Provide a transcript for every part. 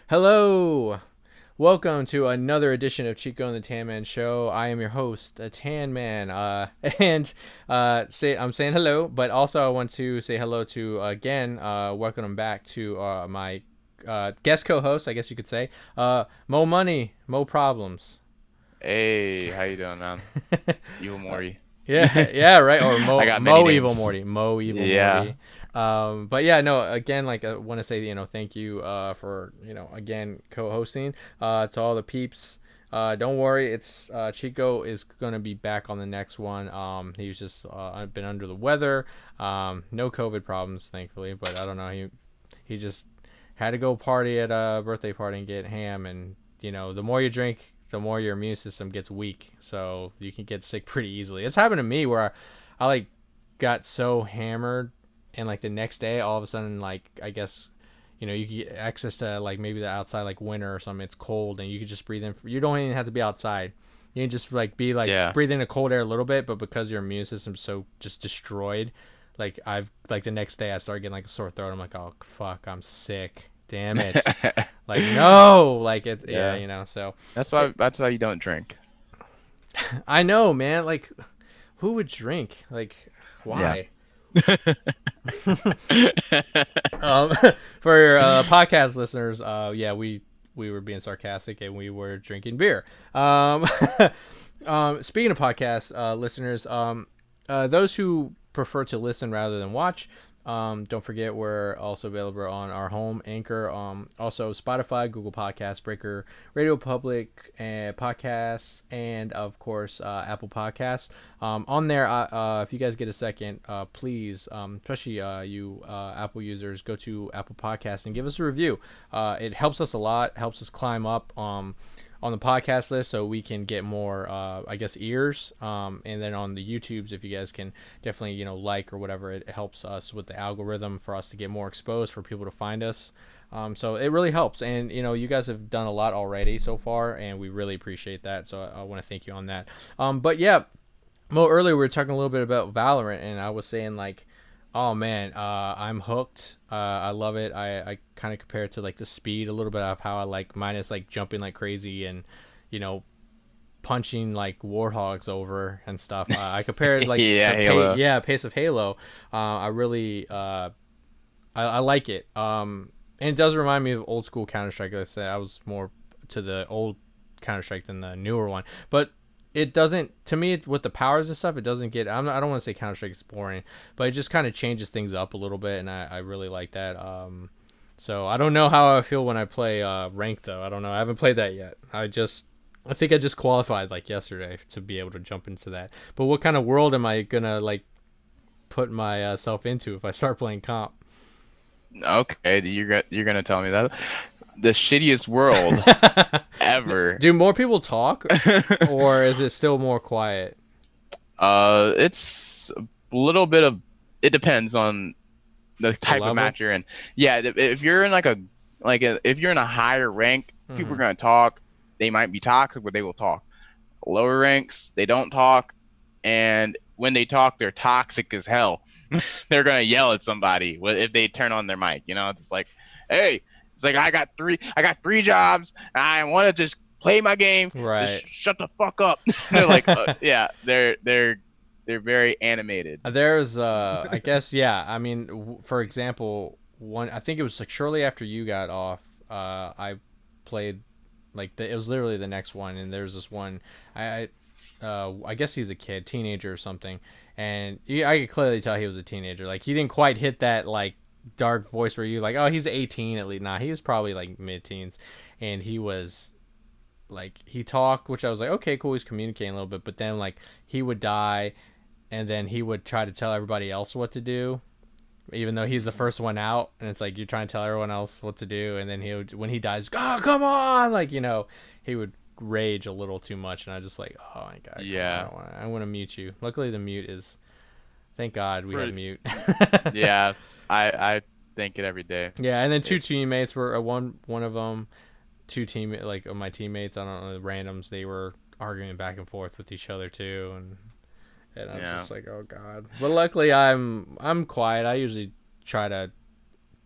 Hello, welcome to another edition of Chico and the Tanman Show. I am your host, Tanman, and I'm saying hello, but also I want to say hello to again, welcome them back to my guest co-host, I guess you could say, Mo Money, Mo Problems. Hey, how you doing, man? Evil Morty. Yeah, yeah, right. Or I Mo got many Mo Evil names. Morty, Mo Evil Yeah. Morty. But yeah, no. Again, like I want to say, thank you for again co-hosting. To all the peeps. Don't worry, it's Chico is gonna be back on the next one. He was just been under the weather. No COVID problems, thankfully. But I don't know. He just had to go party at a birthday party and get ham. And the more you drink, the more your immune system gets weak, so you can get sick pretty easily. It's happened to me where I like got so hammered, and like the next day, all of a sudden, like I guess you can get access to like maybe the outside, like winter or something. It's cold, and you can just breathe in. You don't even have to be outside. You can just like be like Yeah. breathe in the cold air a little bit, but because your immune system's so just destroyed, like I've like the next day I started getting like a sore throat. I'm like, oh fuck, I'm sick. Damn it. Like no, like it, yeah, Yeah. so That's it, why that's why you don't drink. I know, man. Like, who would drink? Like, Yeah. why? Um, for podcast listeners, yeah, we were being sarcastic and we were drinking beer. Speaking of podcast listeners, those who prefer to listen rather than watch, don't forget we're also available on our home Anchor, also Spotify, Google Podcasts, Breaker, Radio Public, and Podcasts, and of course Apple Podcasts. On there, if you guys get a second, please, especially you Apple users, go to Apple Podcasts and give us a review. It helps us a lot, helps us climb up on the podcast list so we can get more I guess ears, and then on the YouTubes, if you guys can definitely like or whatever, it helps us with the algorithm for us to get more exposed, for people to find us. So it really helps, and you guys have done a lot already so far, and we really appreciate that, so I want to thank you on that. But yeah, well, earlier we were talking a little bit about Valorant, and I was saying like, oh man, I'm hooked. I love it. I kind of compare it to like the speed a little bit of how I like mine is like jumping like crazy and you know punching like warthogs over and stuff. I compared like Yeah, the pace, Halo. yeah, pace of Halo. I really I like it. And it does remind me of old school Counter Strike. Like I said, I was more to the old Counter Strike than the newer one, but it doesn't, to me, with the powers and stuff, it doesn't get, I don't want to say Counter Strike is boring, but it just kind of changes things up a little bit, and I really like that. So I don't know how I feel when I play ranked, though. I don't know, I haven't played that yet. I think I just qualified like yesterday to be able to jump into that. But what kind of world am I gonna like put myself into if I start playing comp? Okay, you're gonna tell me that the shittiest world ever. Do more people talk, or is it still more quiet? It's a little bit of it depends on the The type of level? match you're in. Yeah, if you're in if you're in a higher rank, people Mm-hmm. are gonna talk. They might be toxic, but they will talk. Lower ranks, they don't talk, and when they talk, they're toxic as hell. They're gonna yell at somebody if they turn on their mic. It's just like, hey, it's like I got three jobs. I want to just play my game. Just Right. shut the fuck up. They're like, yeah, they're very animated. There's I guess, yeah. I mean, for example, one, I think it was like shortly after you got off, I played like it was literally the next one, and there's this one. I guess he's a kid, teenager or something, and I could clearly tell he was a teenager. Like he didn't quite hit that like dark voice where you like, oh, he's 18 at least. Nah, he was probably like mid-teens, and he was like he talked, which I was like, okay, cool, he's communicating a little bit, but then like he would die, and then he would try to tell everybody else what to do, even though he's the first one out, and it's like you're trying to tell everyone else what to do, and then he would, when he dies, oh come on, like he would rage a little too much, and I just like, oh my god, come on, Yeah, I want to mute you. Luckily the mute is, thank god we have for mute. yeah, I think it every day. Yeah, and then two It's teammates were one of them, two team like of my teammates, I don't know, the randoms, they were arguing back and forth with each other too, and I was yeah. just like, oh god. But luckily, I'm quiet. I usually try to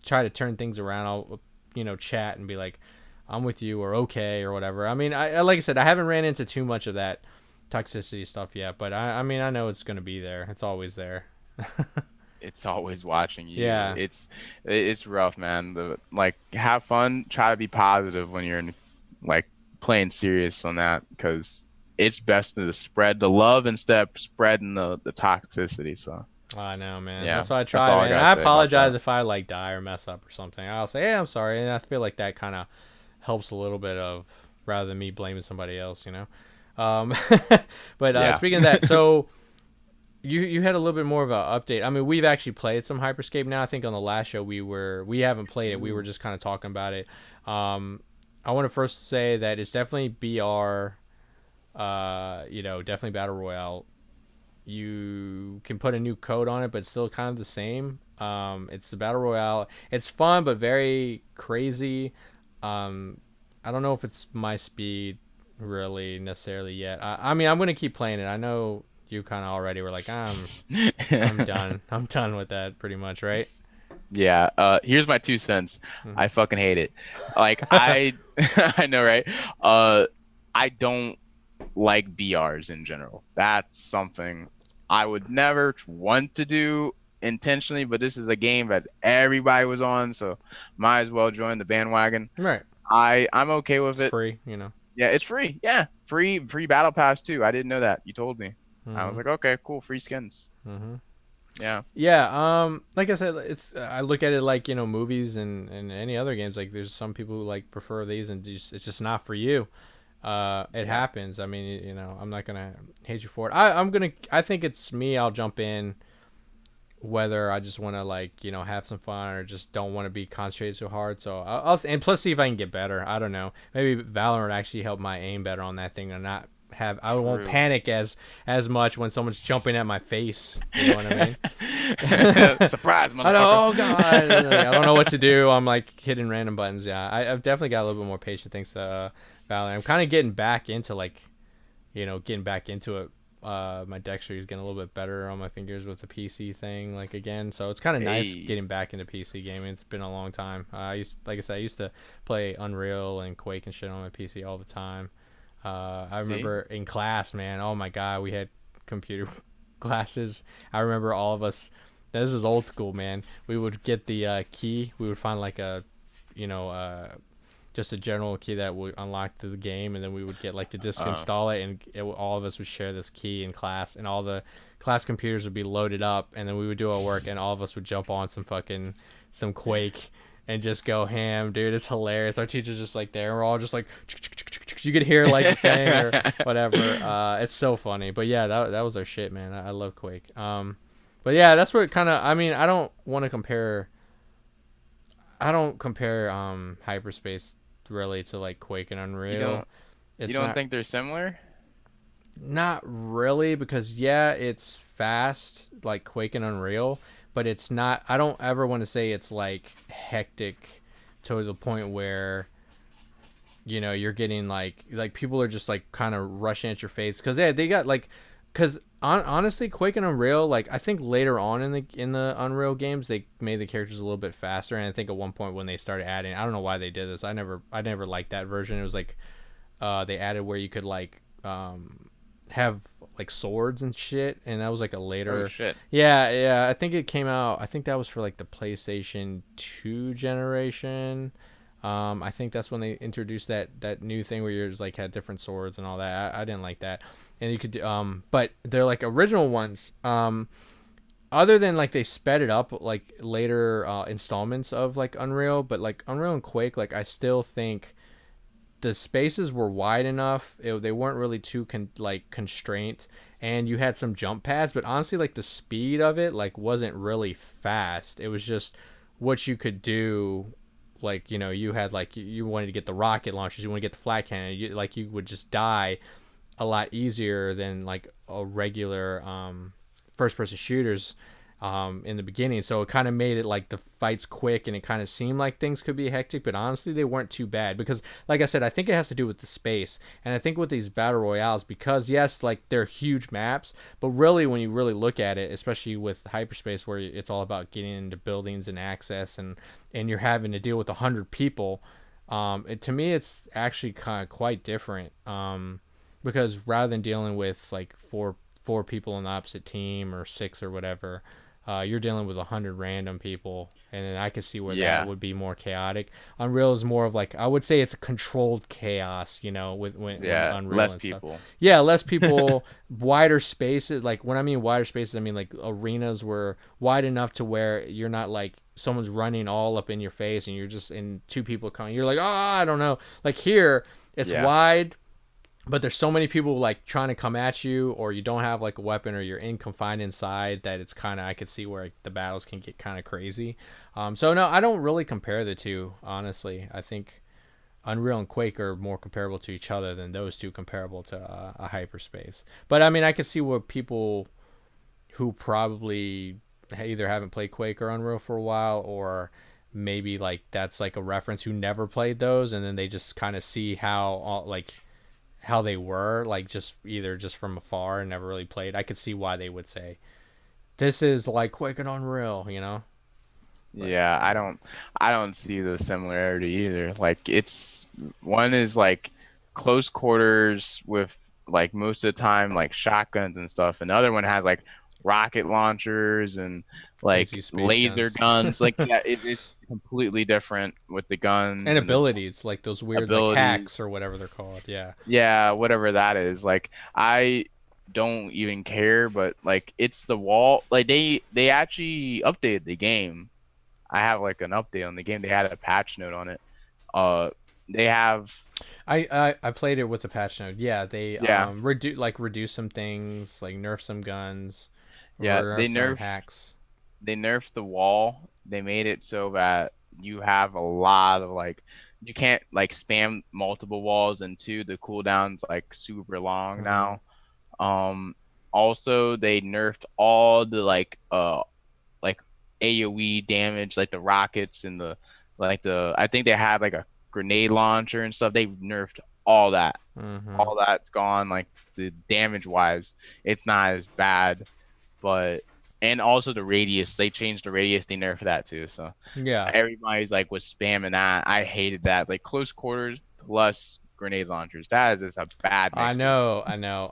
try to turn things around. I'll chat and be like, I'm with you or okay or whatever. I mean, I like I said, I haven't ran into too much of that toxicity stuff yet, but I mean, I know it's gonna be there. It's always there. It's always watching you. Yeah. It's rough, man. Like have fun, try to be positive when you're in like playing serious on that because it's best to spread the love instead of spreading the toxicity. So I know, man. yeah, That's why I that's try, all I man. gotta I say about apologize that. if I like die or mess up or something. I'll say, hey, I'm sorry, and I feel like that kind of helps a little bit of rather than me blaming somebody else, you know. Um, but Yeah. speaking of that, so you had a little bit more of an update. I mean, we've actually played some Hyperscape now. I think on the last show we haven't played it. We were Ooh. just kind of talking about it. I want to first say that it's definitely BR. Definitely battle royale. You can put a new code on it, but it's still kind of the same. It's the battle royale. It's fun, but very crazy. I don't know if it's my speed really necessarily yet. I mean, I'm gonna keep playing it. I know you kind of already were like, I'm done. I'm done with that pretty much, right? Yeah, here's my 2 cents. Mhm. I fucking hate it. Like I I know, right? Uh I don't like BRs in general. That's something I would never want to do intentionally, but this is a game that everybody was on, so might as well join the bandwagon. Right. I'm okay with It's it. free, you know. Yeah, it's free. Yeah, free battle pass too. I didn't know that. You told me. I was Mhm. like, okay, cool, free skins. Mhm. Yeah. Yeah. Like I said, it's I look at it like movies and any other games. Like there's some people who like prefer these, and it's just not for you. It Yeah. happens. I mean, I'm not gonna hate you for it. I think it's me. I'll jump in whether I just want to like have some fun or just don't want to be concentrated so hard. So and plus see if I can get better. I don't know. Maybe Valorant actually helped my aim better on that thing and not have I won't True. panic as much when someone's jumping at my face. You know what I mean? Surprise, I motherfucker. know. Oh god, like, I don't know what to do. I'm like hitting random buttons. Yeah, I've definitely got a little bit more patient thanks to Valorant. I'm kind of getting back into getting back into it. My dexterity is getting a little bit better on my fingers with the PC thing, like again. So it's kind of nice Hey. getting back into PC gaming. It's been a long time. Like I said, I used to play Unreal and Quake and shit on my PC all the time. I See? remember in class, man. Oh my god, we had computer classes. I remember all of us. This is old school, man. We would get the key. We would find like a, you know, just a general key that would unlock the game, and then we would get like the disk, Uh, install it, and all of us would share this key in class, and all the class computers would be loaded up, and then we would do our work, and all of us would jump on some Quake and just go ham, dude. It's hilarious. Our teacher's just like there. We're all just like, you could hear like the thing or whatever. It's so funny. But yeah, that was our shit, man. I love Quake. But yeah, that's what kind of. I mean, I don't want to compare. I don't compare hyperspace really to like Quake and you Unreal. don't you It's don't think they're similar? not really because yeah, it's fast like Quake and Unreal, but it's not. I don't ever want to say it's like hectic to the point where you're getting like people are just like kind of rushing at your face because they got like because honestly Quake and Unreal, like I think later on in the Unreal games they made the characters a little bit faster, and I think at one point when they started adding, I don't know why they did this, I never liked that version. It was like they added where you could like have like swords and shit, and that was like a Oh later. shit. Yeah, I think it came out, I think that was for like the PlayStation 2 generation. I think that's when they introduced that new thing where you're just like had different swords and all that. I didn't like that, and you could but they're like original ones. Other than like they sped it up like later installments of like Unreal, but like Unreal and Quake, like I still think the spaces were wide enough. They weren't really too constraint, and you had some jump pads. But honestly, like the speed of it like wasn't really fast. It was just what you could do. Like you had like you wanted to get the rocket launchers, you want to get the flat cannon. You would just die a lot easier than like a regular first person shooters in the beginning. So it kind of made it like the fights quick, and it kind of seemed like things could be hectic, but honestly they weren't too bad because like I said, I think it has to do with the space. And I think with these battle royales, because yes, like they're huge maps, but really when you really look at it, especially with hyperspace where it's all about getting into buildings and access, and you're having to deal with 100 people, To me, it's actually kind of quite different. Because rather than dealing with like four people on the opposite team or six or whatever, you're dealing with 100 random people, and then I could see where that Yeah, would be more chaotic. Unreal is more of like, I would say it's a controlled chaos, with when yeah, Unreal less and stuff. people. Yeah, less people, wider spaces. Like when I mean wider spaces, I mean like arenas were wide enough to where you're not like someone's running all up in your face and you're just in two people coming. You're like, oh, I don't know. Like here, it's Yeah, wide, but there's so many people like trying to come at you, or you don't have like a weapon, or you're confined inside, that it's kind of, I could see where like, the battles can get kind of crazy. So no, I don't really compare the two, honestly. I think Unreal and Quake are more comparable to each other than those two comparable to a hyperspace. But I mean, I could see what people who probably either haven't played Quake or Unreal for a while, or maybe like that's like a reference who never played those, and then they just kind of see how they were, like just either just from afar and never really played. I could see why they would say this is like Quake and Unreal. But yeah. I don't see the similarity either. Like it's one is like close quarters with like most of the time like shotguns and stuff, and the other one has like rocket launchers and crazy like space laser guns guns. Like yeah, it's completely different with the and guns and the abilities, like those weird like abilities. hacks or whatever they're called. Yeah. Yeah, whatever that is. Like I don't even care, but like it's the wall. Like they actually updated the game. I have like an update on the game. They had a patch note on it. Uh, they have I played it with the patch note. Yeah, they yeah, reduce some things, like nerf some guns, yeah. or nerf some hacks. They nerfed the wall. They made it so that you have a lot of like you can't like spam multiple walls, and two, the cooldown's like super long Mm-hmm. now. Um, Also they nerfed all the like AoE damage, like the rockets and the like the I think they had like a grenade launcher and stuff. They nerfed all that. Mm-hmm. All that's gone. Like the damage wise, it's not as bad. But and also the radius, they changed the radius. They nerfed that too. So Yeah. everybody's like was spamming that. I hated that. Like close quarters plus grenade launchers. That is just a bad I mix of it. know, I know.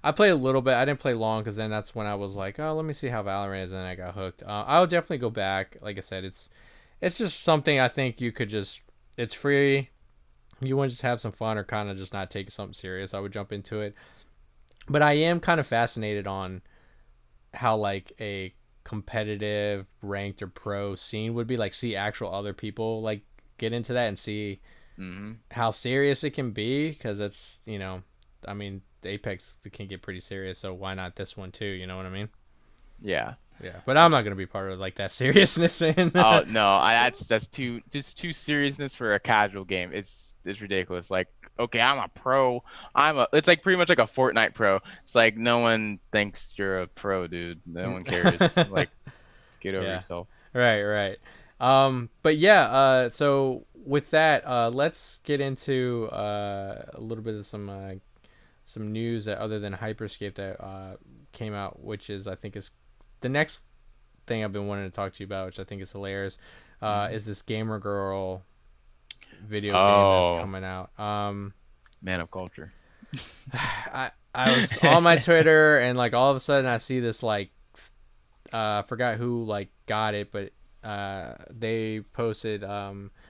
I played a little bit. I didn't play long because then that's when I was like, oh, let me see how Valorant is, and I got hooked. I'll definitely go back. Like I said, it's just something I think you could just. It's free. You want to just have some fun or kind of just not take something serious. I would jump into it, but I am kind of fascinated on how like a competitive ranked or pro scene would be, like see actual other people like get into that and see Hmm. how serious it can be, because it's I mean the Apex can get pretty serious, so why not this one too, you know what I mean? Yeah. Yeah, but I'm not gonna be part of like that seriousness in. Oh no, that's too seriousness for a casual game. It's ridiculous. Like, okay, I'm a pro. It's like pretty much like a Fortnite pro. It's like no one thinks you're a pro, dude. No one cares. Like, get over Yeah, yourself. right. But yeah, so with that, let's get into a little bit of some news that other than Hyperscape that came out, which is I think is the next thing I've been wanting to talk to you about, which I think is hilarious, Hmm. is this Gamer Girl video game that's Oh, coming out. man of culture. I was on my Twitter, and like all of a sudden I see this like I forgot who like got it, but they posted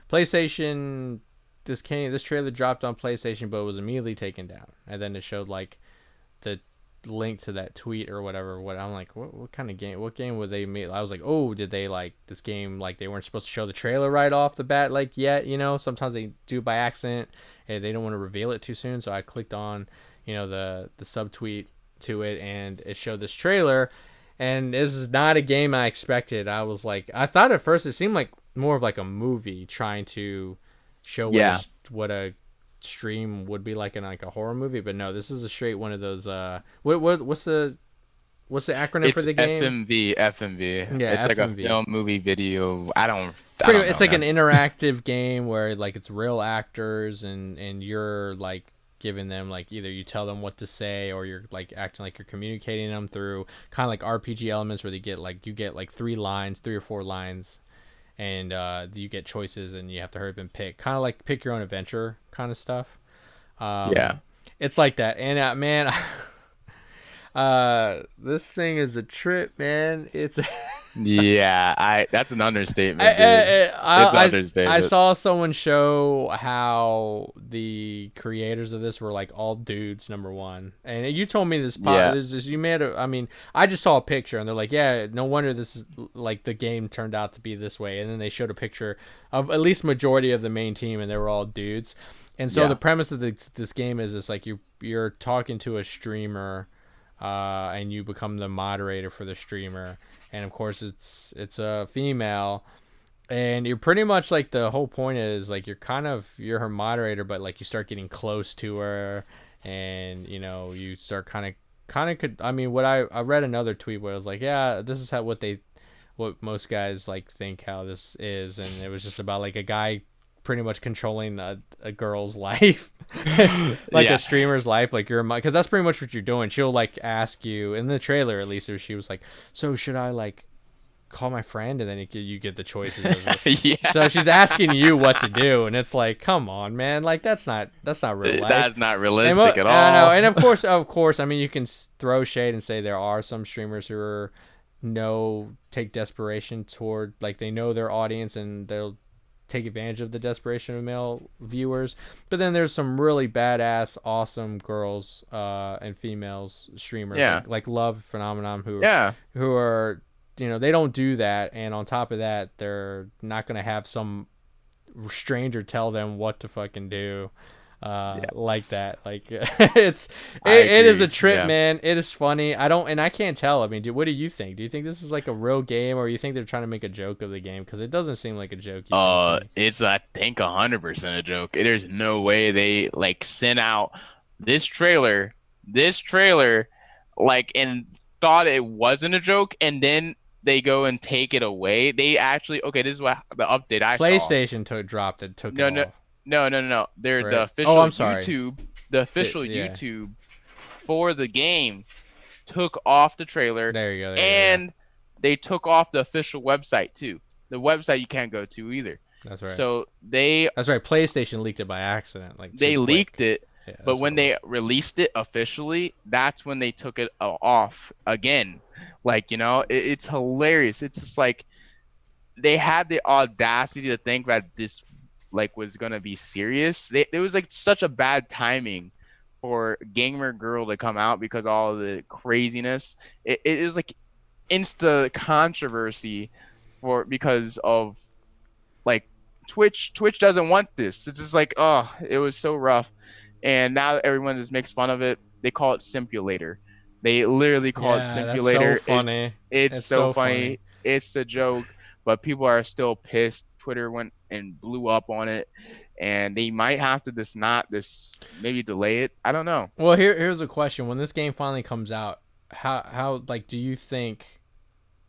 PlayStation. This trailer dropped on PlayStation, but it was immediately taken down, and then it showed like the link to that tweet or whatever. What I'm like, what kind of game? What game would they make? I was like, oh, did they like this game? Like they weren't supposed to show the trailer right off the bat, like yet. Sometimes they do by accident, and they don't want to reveal it too soon. So I clicked on, the subtweet to it, and it showed this trailer. And this is not a game I expected. I was like, I thought at first it seemed like more of like a movie trying to show Yeah, what a stream would be like in like a horror movie, but no, this is a straight one of those what's the acronym for it's the game? FMV. FMV. Yeah, It's like a FMV. film, movie, video. I Pretty don't it's know, like an man. interactive game where like it's real actors, and you're like giving them like either you tell them what to say, or you're like acting like you're communicating them through kind of like RPG elements where you get like 3 or 4 lines, and you get choices and you have to hurry up and pick, kind of like pick your own adventure kind of stuff. Yeah. It's like that. And man, this thing is a trip, man. It's Yeah, I that's an understatement, dude. It's an I understatement. saw someone show how the creators of this were like all dudes, number one. And you told me Yeah. this is you made a, I mean, I just saw a picture and they're like, yeah, no wonder this is like the game turned out to be this way. And then they showed a picture of at least majority of the main team and they were all dudes. And so Yeah. the premise of this game is it's like you're talking to a streamer, and you become the moderator for the streamer, and of course it's a female, and you're pretty much like the whole point is like you're her moderator, but like you start getting close to her, and you start kind of could I mean what I read another tweet where it was like, yeah, this is what most guys like think how this is, and it was just about like a guy pretty much controlling a girl's life, like a Yeah. streamer's life, like because that's pretty much what you're doing. She'll like ask you in the trailer, at least, she was like, so should I like call my friend, and then you get the choices of Yeah. so she's asking you what to do, and it's like, come on, man, like that's not real life. That's not And realistic at I know, all. and of course, I mean, you can throw shade and say there are some streamers who are take desperation toward, like, they know their audience and they'll take advantage of the desperation of male viewers, but then there's some really badass awesome girls and females streamers, Yeah. like Love Phenomenon, Yeah. who are, they don't do that, and on top of that they're not going to have some stranger tell them what to fucking do, like Yes. that, like it's I it is a agree. trip, Yeah. man. It is funny. I can't tell. I mean, what do you think? Do you think this is like a real game, or you think they're trying to make a joke of the game? Because it doesn't seem like a joke even to me. It's I think 100% a joke. There's no way they like sent out this trailer, this trailer, like and thought it wasn't a joke, and then they go and take it away. They actually okay. This is what the update I saw. PlayStation took it No, no, off, no, no, no, no. They're the right? Oh, official I'm sorry. YouTube, the official Yeah, YouTube for the game took off the trailer, there you go, there you go. Yeah, and they took off the official website too. The website you can't go to either. that's right. So they That's right. PlayStation leaked it by accident, like too they leaked quick. it, Yeah, but that's what when it was. they released it officially, that's when they took it off again. Like, it's hilarious. It's just like they had the audacity to think that this like was gonna be serious. It was like such a bad timing for Gamer Girl to come out because all of the craziness. It was like insta controversy because of like Twitch doesn't want this. It's just like, oh, it was so rough. And now everyone just makes fun of it. They call it simulator. They literally call it Yeah, that's so simulator. funny. It's It's so so funny. funny. It's a joke, but people are still pissed. Twitter went and blew up on it, and they might have to maybe delay it. I don't know. Well, here's a question: when this game finally comes out, how like do you think?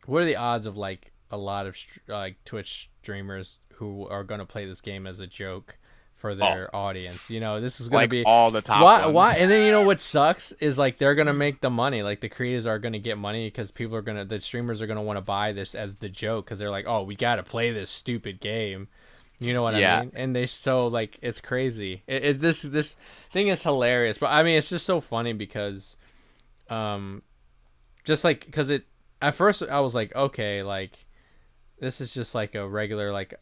What are the odds of like a lot of like Twitch streamers who are gonna play this game as a joke for Oh, their audience? This is gonna like be all the top why, ones. and then what sucks is like they're gonna make the money, like the creators are gonna get money because the streamers are gonna want to buy this as the joke because they're like, oh, we gotta play this stupid game. You know what I Yeah, mean? And they so like it's crazy. This thing is hilarious, but I mean it's just so funny because, um, just like because it at first I was like, okay, like this is just like a regular, like,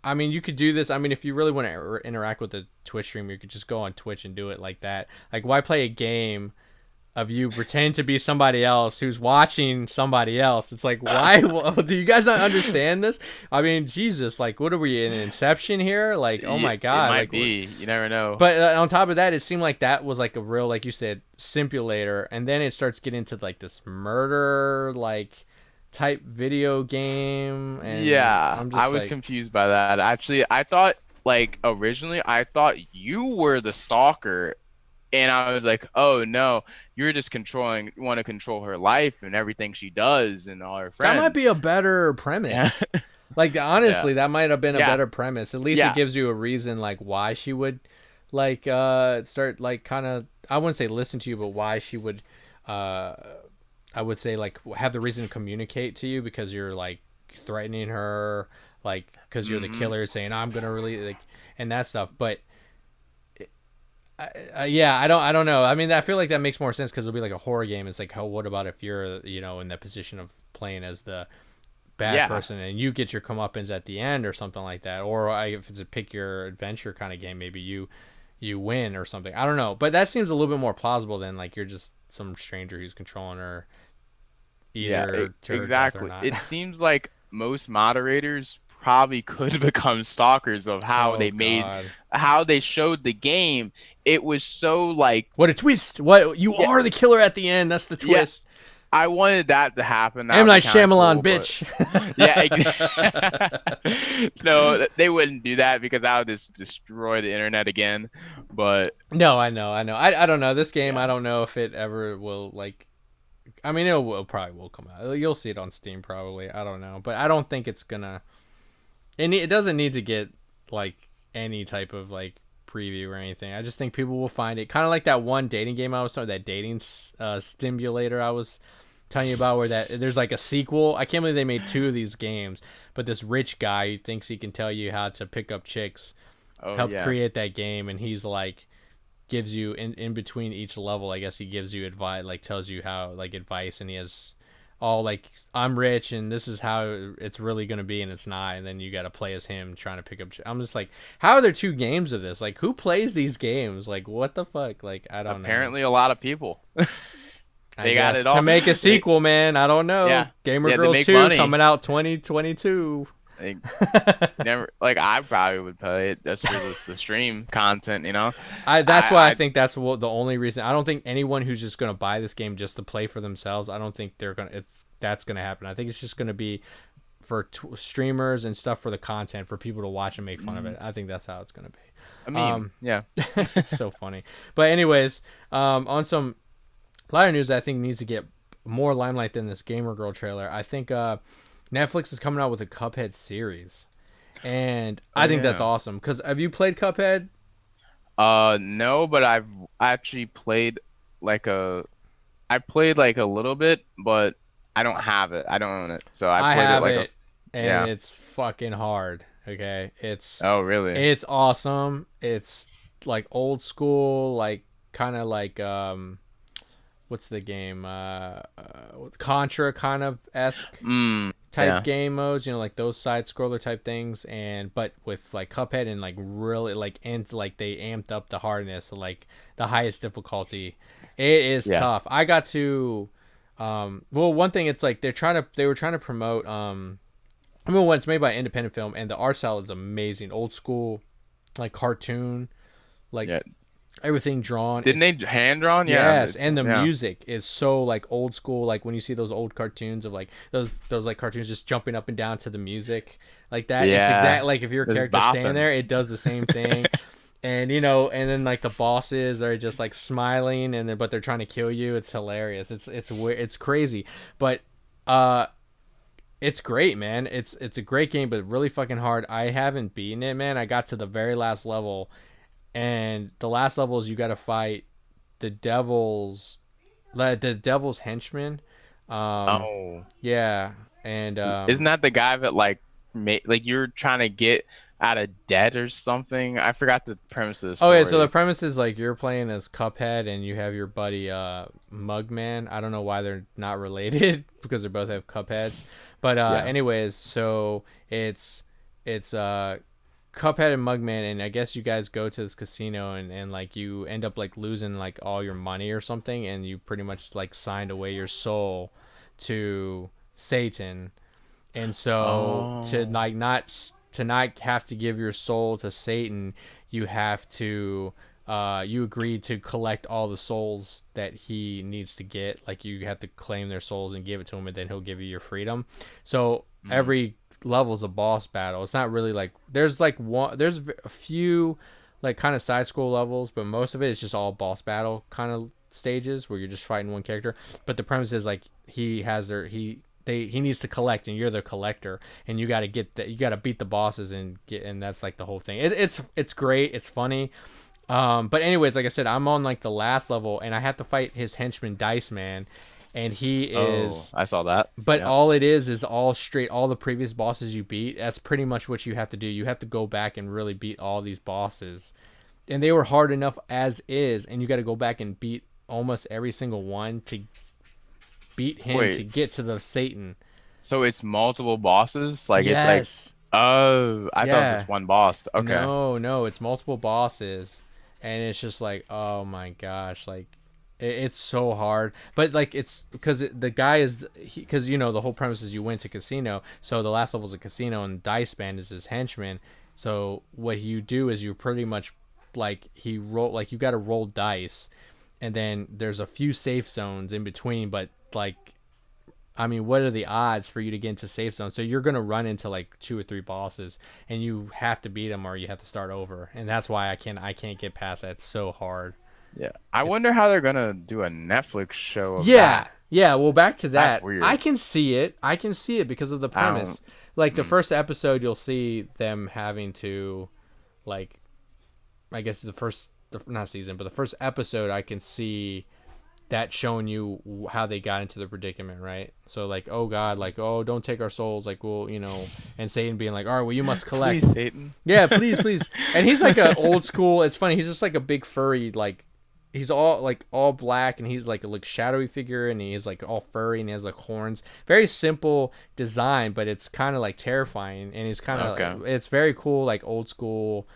I mean, you could do this. I mean, if you really want to interact with the Twitch streamer, you could just go on Twitch and do it like that. Like, why play a game of you pretend to be somebody else who's watching somebody else? It's like, why? Do you guys not understand this? I mean, Jesus, like, what are we in Inception here? Like, oh my it God, might like, be. You never know. but on top of that, it seemed like that was like a real, like you said, simulator, and then it starts getting into like this murder, like type video game, and Yeah, I'm I just was like, confused by that. Actually, I thought like originally I thought you were the stalker, and I was like, "Oh no, you're just want to control her life and everything she does and all her that might be friends." a better Yeah. premise. Like, Yeah. honestly, that might have been a Yeah. better premise. At least it Yeah. gives you a reason, like why she would, like, start like kind of, I wouldn't say listen to you, but why she would, uh, I would say like have the reason to communicate to you because you're like threatening her, like because you're the killer saying I'm gonna really like and that stuff. But yeah, I don't know. I mean, I feel like that makes more sense because it'll be like a horror game. It's like, oh, what about if you're in that position of playing as the bad Yeah. person and you get your comeuppance at the end or something like that, or if it's a pick your adventure kind of game, maybe you win or something. I don't know, but that seems a little bit more plausible than like you're just some stranger who's controlling her Yeah, either to her death or exactly. not. It seems like most moderators probably could become stalkers of Oh God. how they showed the game. It was so like, What a twist! What you yeah, are the killer at the end. That's the yeah, twist. I wanted that to happen. That M would be Night kind of Shyamalan, cool, but bitch. yeah, no, they wouldn't do that because that would just destroy the internet again. But No, I know. I don't know this game. I yeah, don't know if it ever will like. I mean, it probably will come out. You'll see it on Steam probably. I don't know, but I don't think it's gonna. It doesn't need to get like any type of like preview or anything. I just think people will find it kind of like that one dating game I was talking, that dating stimulator I was telling you about, where that there's like a sequel. I can't believe they made two of these games, but this rich guy who thinks he can tell you how to pick up chicks oh helped yeah, create that game, and he's like gives you in between each level, I guess he gives you advice, like tells you how like advice, and he has all like I'm rich and this is how it's really gonna be, and it's not, and then you got to play as him trying to pick up. I'm just like, how are there two games of this? Like, who plays these games? Like, what the fuck? Like, I don't know. apparently a lot of people. I They got guess it to all. make a They, sequel, man. I don't know. yeah, Gamer yeah, they Girl make 2 money. coming out 2022. Like, never like I probably would play it just for the stream content, you know. That's why I I think that's the only reason. I don't think anyone who's just gonna buy this game just to play for themselves. I don't think that's gonna happen. I think it's just gonna be for streamers and stuff, for the content, for people to watch and make fun of it. I think that's how it's gonna be. a meme. Yeah. It's so funny. But anyways, on some lighter news, I think needs to get more limelight than this Gamer Girl trailer. I think Netflix is coming out with a Cuphead series, and Oh I think that's yeah. awesome. Cause have you played Cuphead? No, but I've actually played like a I played like a little bit, but I don't have it. I don't own it. So I I played it have like a it, and yeah. it's fucking hard. Okay, Oh, really? it's awesome. It's like old school, like kind of like what's the game? Contra kind of esque type Yeah. game modes, like those side scroller type things, and but with like Cuphead, and like really like, and like they amped up the hardness to like the highest difficulty. It is Yeah. tough. I got to well, one thing, it's like they were trying to promote I mean, when it's made by an independent film, and the art style is amazing, old school, like cartoon, like Yeah. everything drawn. Didn't It's they hand drawn? Yeah. Yes, It's and the yeah. music is so like old school. Like when you see those old cartoons of like those like cartoons just jumping up and down to the music like that. It's Yeah. exact like if your Just character standing bopping. there, it does the same thing. And and then like the bosses are just like smiling, and then but they're trying to kill you. It's hilarious. It's weird. It's crazy, but uh, it's great, man. It's a great game, but really fucking hard. I haven't beaten it, man. I got to the very last level, and the last level is you got to fight the devil's henchman. Um, Oh. yeah, and Isn't that the guy that like you're trying to get out of debt or something? I forgot the premise of the oh yeah. So the story. premise is like you're playing as Cuphead, and you have your buddy Mugman. I don't know why they're not related because they both have Cupheads, but Yeah. anyways, so it's Cuphead and Mugman, and I guess you guys go to this casino, and like you end up like losing like all your money or something, and you pretty much like signed away your soul to Satan, and so Oh. to not have to give your soul to Satan, you have to you agree to collect all the souls that he needs to get. Like you have to claim their souls and give it to him, and then he'll give you your freedom. So Mm. every level's a boss battle. It's not really like there's a few like kind of side scroll levels, but most of it is just all boss battle kind of stages where you're just fighting one character. But the premise is like he needs to collect, and you're the collector, and you got to get that, you got to beat the bosses and get, and that's like the whole thing. It's great, it's funny. But anyways, like I said, I'm on like the last level, and I have to fight his henchman Dice Man, and he Oh, is. I saw that. But Yeah. all it is all straight. All the previous bosses you beat. That's pretty much what you have to do. You have to go back and really beat all these bosses, and they were hard enough as is, and you got to go back and beat almost every single one to beat him to Wait, get to the Satan. so it's multiple bosses? Like it's like, Yes. oh, I thought it was Yeah. just one boss. Okay. No, no, it's multiple bosses, and it's just like, oh my gosh, like it's so hard. But like it's because the guy is because the whole premise is you went to casino, so the last level is a casino, and Dice Band is his henchman. So what you do is you pretty much like he roll like you got to roll dice, and then there's a few safe zones in between, but like I mean, what are the odds for you to get into safe zone? So you're gonna run into like two or three bosses, and you have to beat them, or you have to start over. And that's why I can't get past that. It's so hard. Yeah. I It's wonder how they're gonna do a Netflix show of yeah, that. yeah. Well, back to That's that. I weird. can see it. I can see it because of the I don't. premise. Like the Mm, first episode, you'll see them having to, like, I guess not season, but the first episode, I can see that showing you how they got into the predicament, right? So like, oh God, like, oh, don't take our souls, like, well, and Satan being like, all right, well, you must collect. please, Satan. Yeah, please, please. And he's like a old school. It's funny. He's just like a big furry, like he's all black, and he's like a shadowy figure, and he's like all furry, and he has like horns. Very simple design, but it's kind of like terrifying, and he's kind Okay. of it's very cool, like old school,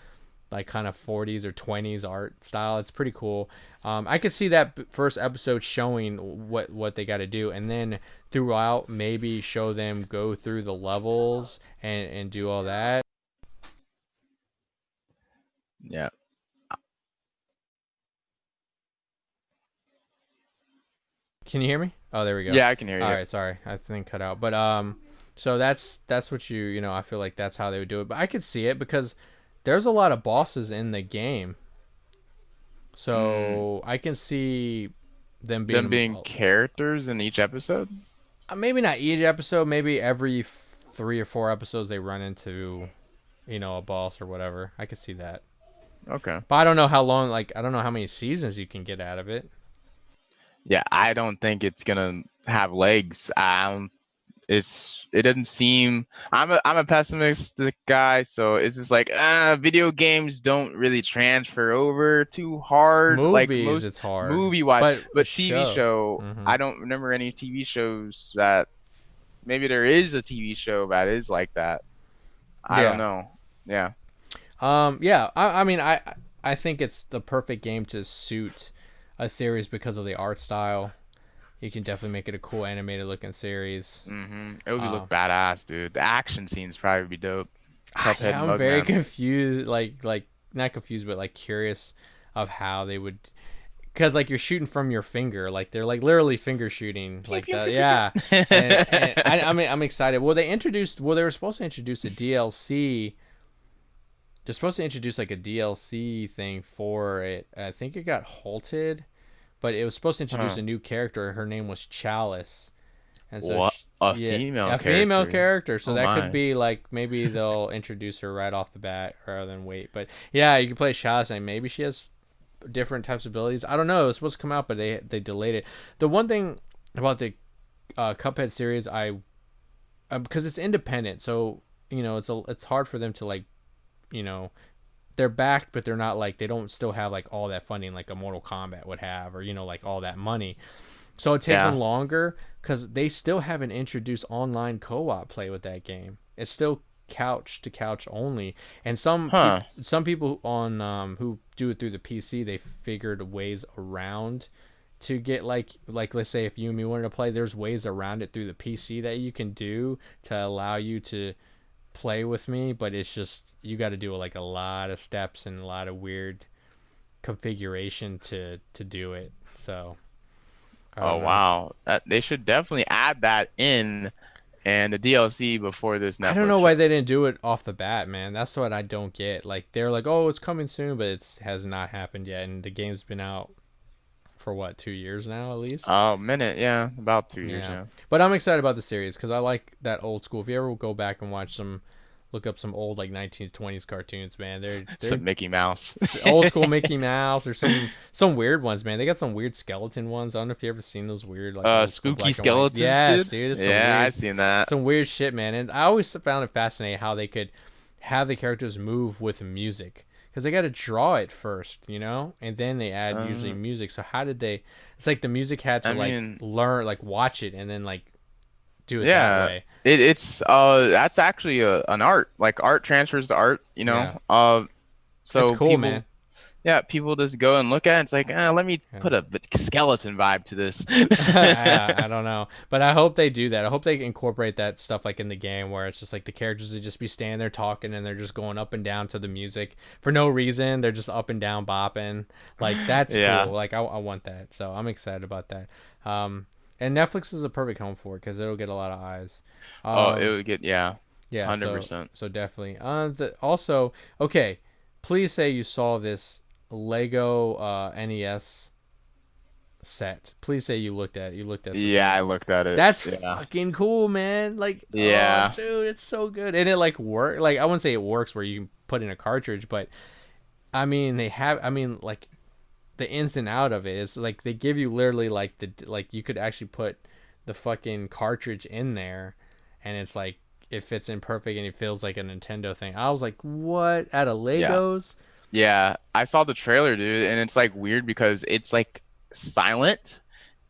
like kind of 40s or 20s art style. It's pretty cool. I could see that first episode showing what they got to do, and then throughout maybe show them go through the levels and do all that. Yeah. Can you hear me? Oh, there we go. Yeah, I can hear All you. right, sorry, I think cut out. But so that's what I feel like that's how they would do it. But I could see it because there's a lot of bosses in the game, Mm, so I can see them them being being characters in each episode? maybe not each episode, maybe every 3 or 4 episodes they run into a boss or whatever. I could see that, Okay. but I don't know how long. Like I don't know how many seasons you can get out of it. Yeah, I don't think it's gonna have legs. It doesn't seem. I'm a pessimistic guy, so it's just like video games don't really transfer over too hard, like Movies, most it's hard, movie wise. but a But TV show. show, Hmm. I don't remember any TV shows that maybe there is a TV show that is like that. I don't Yeah. know. Yeah. Yeah. I mean, I think it's the perfect game to suit a series because of the art style. You can definitely make it a cool animated looking series. It would Um, look badass, dude. The action scenes probably be dope. Cuphead yeah, and I'm very Mugman. confused. Like not confused, but like curious of how they would, because like you're shooting from your finger, like they're like literally finger shooting, Pew, like pew, that. pew, pew, Yeah, and pew. I mean I'm excited. Well, they were supposed to introduce a DLC. They're supposed to introduce like a DLC thing for it. I think it got halted, but it was supposed to introduce Huh. a new character. Her name was Chalice, and so What? A yeah, female a female character. character. So Oh that could my. be like maybe they'll introduce her right off the bat rather than wait. But yeah, you can play Chalice, and maybe she has different types of abilities. I don't know. It was supposed to come out, but they delayed it. The one thing about the Cuphead series, because it's independent, so it's hard for them to like you know they're backed, but they're not like they don't still have like all that funding like a Mortal Kombat would have, or like all that money. So it takes them Yeah. longer because they still haven't introduced online co-op play with that game. It's still couch to couch only, and Huh. some people on who do it through the PC, they figured ways around to get like let's say if you and me wanted to play, there's ways around it through the PC that you can do to allow you to play with me, but it's just you got to do like a lot of steps and a lot of weird configuration to do it. So I Oh don't know. wow. They should definitely add that in and the DLC before this I don't know Netflix show. why they didn't do it off the bat, man. That's what I don't get. Like they're like, "Oh, it's coming soon," but it has not happened yet, and the game's been out for what 2 years now at least. Oh, minute, yeah, about 2 years, Yeah, yeah. but I'm excited about the series because I like that old school. If you ever go back and watch some look up some old like 1920s cartoons, man. They're Some Mickey Mouse. old school Mickey Mouse or some weird ones, man. They got some weird skeleton ones. I don't know if you ever seen those weird like old school Spooky black and white. skeletons, Yes, dude. dude, it's Yeah, I've seen that. some weird shit, man. And I always found it fascinating how they could have the characters move with music because they got to draw it first, you know, and then they add usually Uh, music. So how did they? It's like the music had to I like mean, learn, like watch it, and then like do it that yeah, way. it's that's actually an art. Like art transfers to art, you Yeah, know. it's So cool, man. people, yeah, people just go and look at it. It's like, let me Yeah. put a skeleton vibe to this. I don't know, but I hope they do that. I hope they incorporate that stuff like in the game where it's just like the characters would just be standing there talking and they're just going up and down to the music for no reason. They're just up and down bopping. Like that's Yeah. cool. Like I want that. So I'm excited about that. Um, and Netflix is a perfect home for it because it'll get a lot of eyes. Oh, it Um, would get, yeah, yeah. So 100%. so definitely. Also, okay. Please say you saw this Lego NES set. Please say you looked at the Yeah, I thing. looked at it. That's Yeah. fucking cool, man. Like, oh, Yeah. dude, it's so good. And it like work. Like, I wouldn't say it works where you can put in a cartridge, but I mean, they have. I mean, like the ins and out of it is like they give you literally like the like you could actually put the fucking cartridge in there, and it's like it fits in perfect and it feels like a Nintendo thing. I was like, what? Out of Yeah. Legos? Yeah. I saw the trailer, dude, and it's like weird because it's like silent,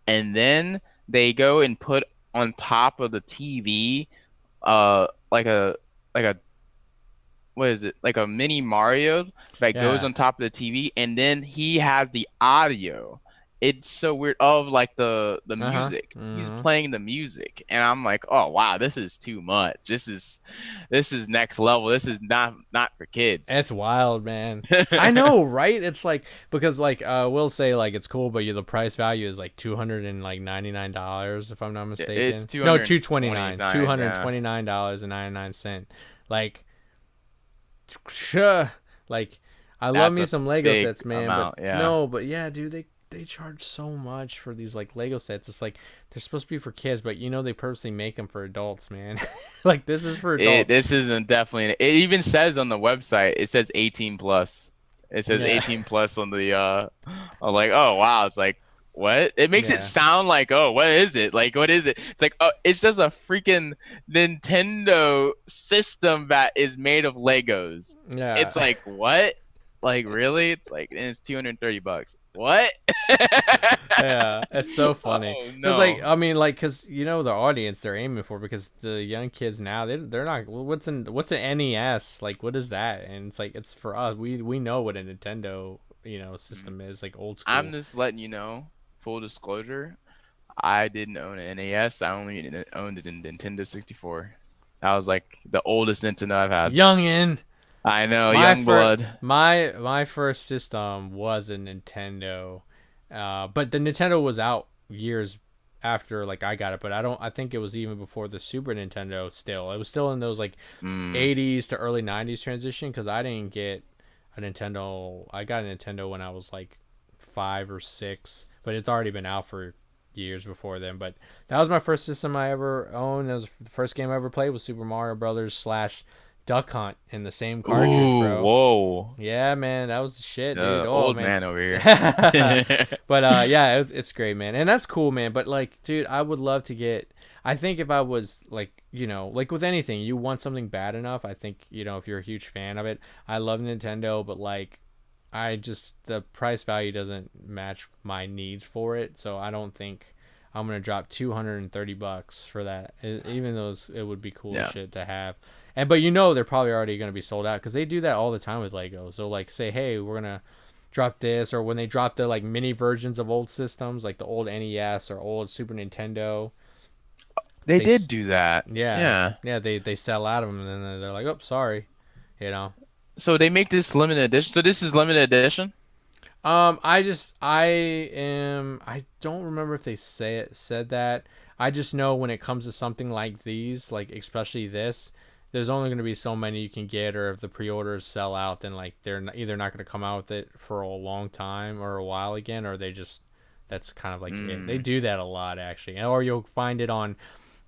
and then they go and put on top of the TV like a what is it? Like a mini Mario that goes Yeah. on top of the TV, and then he has the audio. It's so weird of like the Uh huh. music. He's Mm-hmm. playing the music, and I'm like, oh wow, this is too much. This is next level. This is not for kids. It's wild, man. I know, right? It's like because like we'll say like it's cool, but the price value is like $299 if I'm not It's mistaken. No, 229. 229. Yeah, $229.99. Like, like I love that's me a some Lego big sets, man. But amount. Yeah. no, but yeah, dude, they charge so much for these like Lego sets. It's like they're supposed to be for kids, but you know they purposely make them for adults, man. Like this is for adults. This isn't definitely. It even says on the website. It says 18 plus. It says Yeah. 18 plus on the. I'm like, oh wow. It's like what? It makes it Yeah. sound like, oh, what is it? Like, what is it? It's like, oh, it's just a freaking Nintendo system that is made of Legos. Yeah. It's like what? Like really? It's like, and it's $230. What? Yeah, it's so funny. Oh Cause like no. I mean like cause you know the audience they're aiming for because the young kids now they're not well, what's an NES like what is that and it's like it's for us we know what a Nintendo system is like old I'm school. just letting you know, full disclosure, I didn't own an NES. I only owned a Nintendo 64. That was like the oldest Nintendo I've had. Youngin, I know, my young first blood. my first system was a Nintendo, but the Nintendo was out years after like I got it, but I think it was even before the Super Nintendo. Still, it was still in those like Mm, 80s to early 90s transition because I didn't get a Nintendo. I got a Nintendo when I was like 5 or 6, but it's already been out for years before then. But that was my first system I ever owned. That was the first game I ever played was Super Mario Brothers slash Duck Hunt in the same cartridge, ooh, bro. whoa. Yeah, man, that was the shit, dude. The Oh old man. man over here. But yeah, it's great, man, and that's cool, man. But like, dude, I would love to get. I think if I was like, like with anything, you want something bad enough. I think if you're a huge fan of it, I love Nintendo, but like, I just the price value doesn't match my needs for it, so I don't think I'm gonna drop $230 for that. Even though it would be cool as Yeah. shit to have. But they're probably already gonna be sold out because they do that all the time with Lego. So like say, hey, we're gonna drop this, or when they drop the like mini versions of old systems, like the old NES or old Super Nintendo, They they did do that. yeah Yeah. yeah they sell out of them and then they're like, oh, sorry, you know. So they make this limited edition. So this is limited edition? I don't remember if they said that. I just know when it comes to something like these, like especially this, there's only going to be so many you can get, or if the pre-orders sell out, then like they're either not going to come out with it for a long time or a while again, or they just that's kind of like it. They Mm. do that a lot actually, or you'll find it on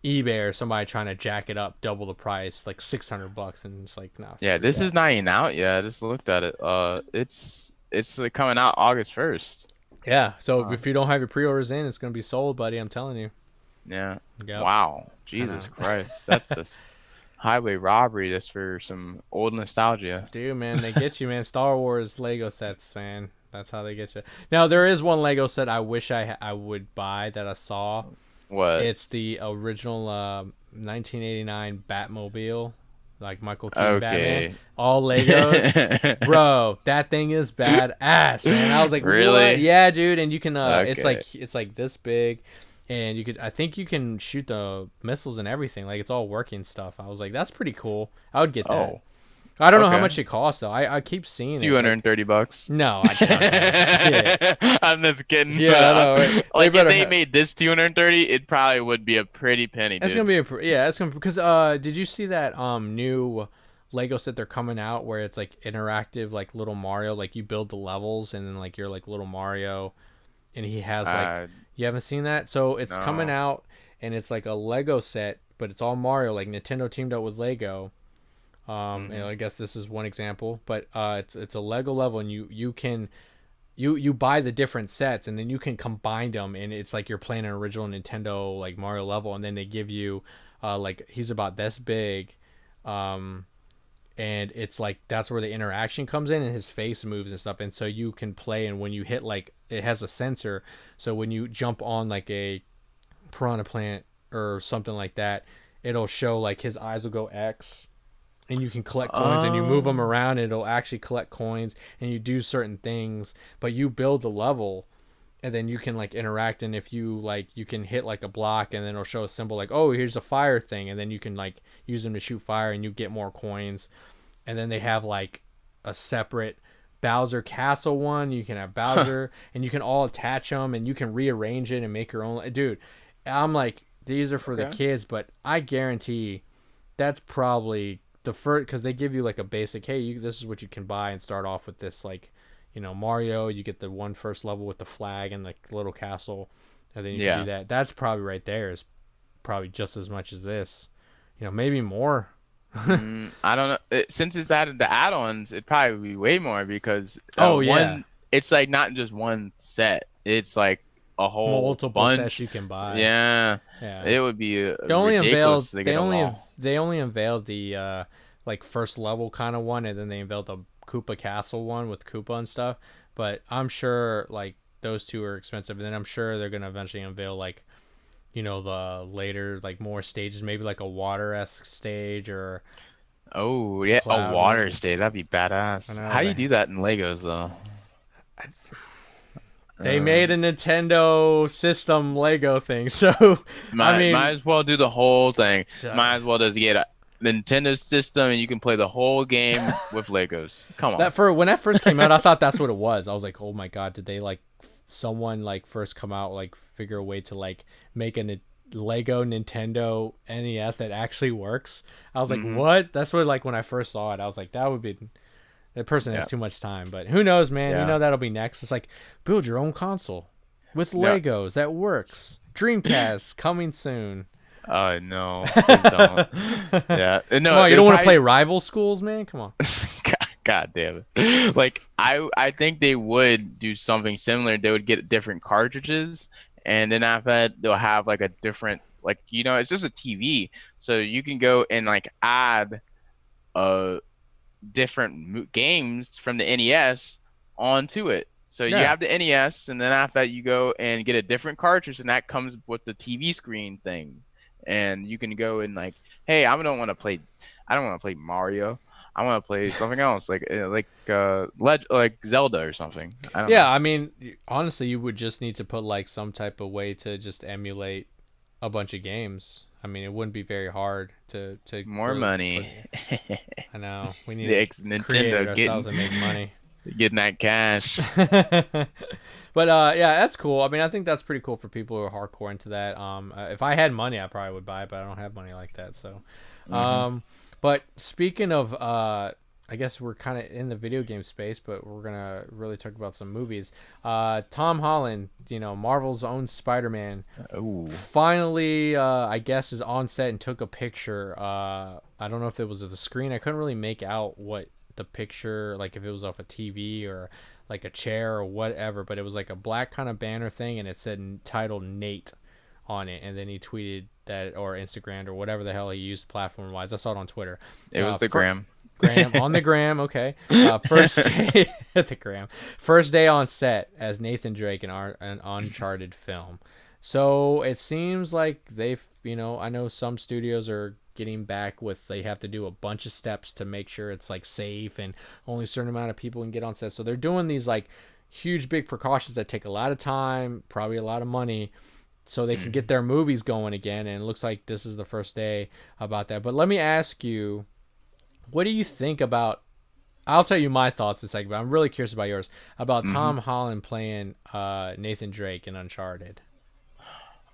eBay or somebody trying to jack it up double the price, like $600, and it's like, nah, Yeah, screw this that. is not even out yet. I just looked at it. It's like, coming out August 1st. Yeah, so Uh, if you don't have your pre-orders in, it's gonna be sold, buddy. I'm telling you. yeah. Yep, Wow. I know. Jesus Christ. That's just highway robbery. That's for some old nostalgia. Dude, man, they get you, man. Star Wars Lego sets, man. That's how they get you. Now there is one Lego set I wish I would buy that I saw. What? It's the original 1989 Batmobile, like Michael Keaton Batman, Okay. all Legos. Bro, that thing is badass, man. I was like, what? Really? Yeah, dude. And you can Okay. it's like this big, and I think you can shoot the missiles and everything. Like it's all working stuff. I was like, that's pretty cool. I would get that. Oh, I don't know how okay. much it costs though. I keep seeing it. Like, $230. no, I doubt that. Shit. I'm just kidding. Yeah, I know. Right? They Like if better they have. made this 230, it probably would be a pretty penny, It's gonna dude. be yeah. It's gonna because did you see that new Lego set they're coming out where it's like interactive like little Mario, like you build the levels and then like you're like little Mario, and he has like, Uh, you haven't seen that? So it's coming no. out, and it's like a Lego set, but it's all Mario. Like Nintendo teamed up with Lego. And Hmm. I guess this is one example, but it's a Lego level, and you can you buy the different sets, and then you can combine them, and it's like you're playing an original Nintendo like Mario level, and then they give you like he's about this big, um and it's like that's where the interaction comes in, and his face moves and stuff, and so you can play, and when you hit, like, it has a sensor, so when you jump on like a piranha plant or something like that, it'll show like his eyes will go X, and you can collect coins, and you move them Um. around, and it'll actually collect coins, and you do certain things, but you build a level, and then you can like interact, and if you like, you can hit like a block, and then it'll show a symbol like, oh, here's a fire thing, and then you can like use them to shoot fire, and you get more coins. And then they have like a separate Bowser Castle one. You can have Bowser, and you can all attach them, and you can rearrange it and make your own. Dude, I'm like, these are for the Okay. kids, but I guarantee that's probably the first, because they give you like a basic, hey, this is what you can buy, and start off with this, like, Mario. You get the one first level with the flag and like little castle, and then you can do Yeah. that. That's probably right there is probably just as much as this, maybe more. I don't know. Since it's added the add-ons, it probably would be way more because Oh yeah, one, it's like not just one set. It's like a whole multiple sets bunch. you can buy. Yeah, Yeah. it would be They only unveiled ridiculous to get them all. they only unveiled the like first level kind of one, and then they unveiled the Koopa Castle one with Koopa and stuff. But I'm sure like those two are expensive, and then I'm sure they're gonna eventually unveil like, the later like more stages, maybe like a water-esque stage or Oh yeah, a cloud, water maybe. stage. That'd be I badass. know How do you do that in Legos though? they made a Nintendo system Lego thing, so I Might mean, as well do the whole thing. uh, Might as well just get a Nintendo system and you can play the whole game with Legos. Come on. that for when that first came out, I thought that's what it was. I was like, oh my god, did they like someone like first come out like figure a way to like make a Lego Nintendo NES that actually works? I was like, Hmm. what? That's what, like, when I first saw it, I was like, that would be, that person has Yeah. too much time. But who knows, man? Yeah. That'll be next. It's like, build your own console with No. Legos that works. Dreamcast coming soon. Oh no, please don't. Yeah. Come No, on, you it don't want to play probably rival schools, man? Come on. God damn it. Like I think they would do something similar. They would get different cartridges and then after that they'll have like a different, like, it's just a TV. So you can go and like add uh different games from the NES onto it. So you Yeah. have the NES, and then after that, you go and get a different cartridge, and that comes with the TV screen thing. And you can go and like, hey, I don't want to play Mario. I want to play something else, like Zelda or something. I don't Yeah, know. I mean, honestly, you would just need to put like some type of way to just emulate a bunch of games. I mean, it wouldn't be very hard to More for money. I know we need The to ex create it Nintendo ourselves and make money. getting that cash. But yeah, that's cool. I mean, I think that's pretty cool for people who are hardcore into that. If I had money, I probably would buy it, but I don't have money like that. So, Hmm. um, but speaking of I guess we're kind of in the video game space, but we're gonna really talk about some movies. Tom Holland, Marvel's own Spider-Man, Ooh. finally, I guess, is on set and took a picture. I don't know if it was of the screen. I couldn't really make out what the picture, like if it was off a TV or like a chair or whatever, but it was like a black kind of banner thing, and it said titled Nate on it, and then he tweeted that, or Instagram or whatever the hell he used platform wise. I saw it on Twitter. It was the gram. Graham on the gram, okay. First day at the gram. First day on set as Nathan Drake in an Uncharted film. So it seems like they've, I know some studios are getting back with, they have to do a bunch of steps to make sure it's like safe and only a certain amount of people can get on set. So they're doing these like huge big precautions that take a lot of time, probably a lot of money, so they can get their movies going again. And it looks like this is the first day about that. But let me ask you, what do you think about? I'll tell you my thoughts in a second, but I'm really curious about yours. About Tom Holland playing Nathan Drake in Uncharted.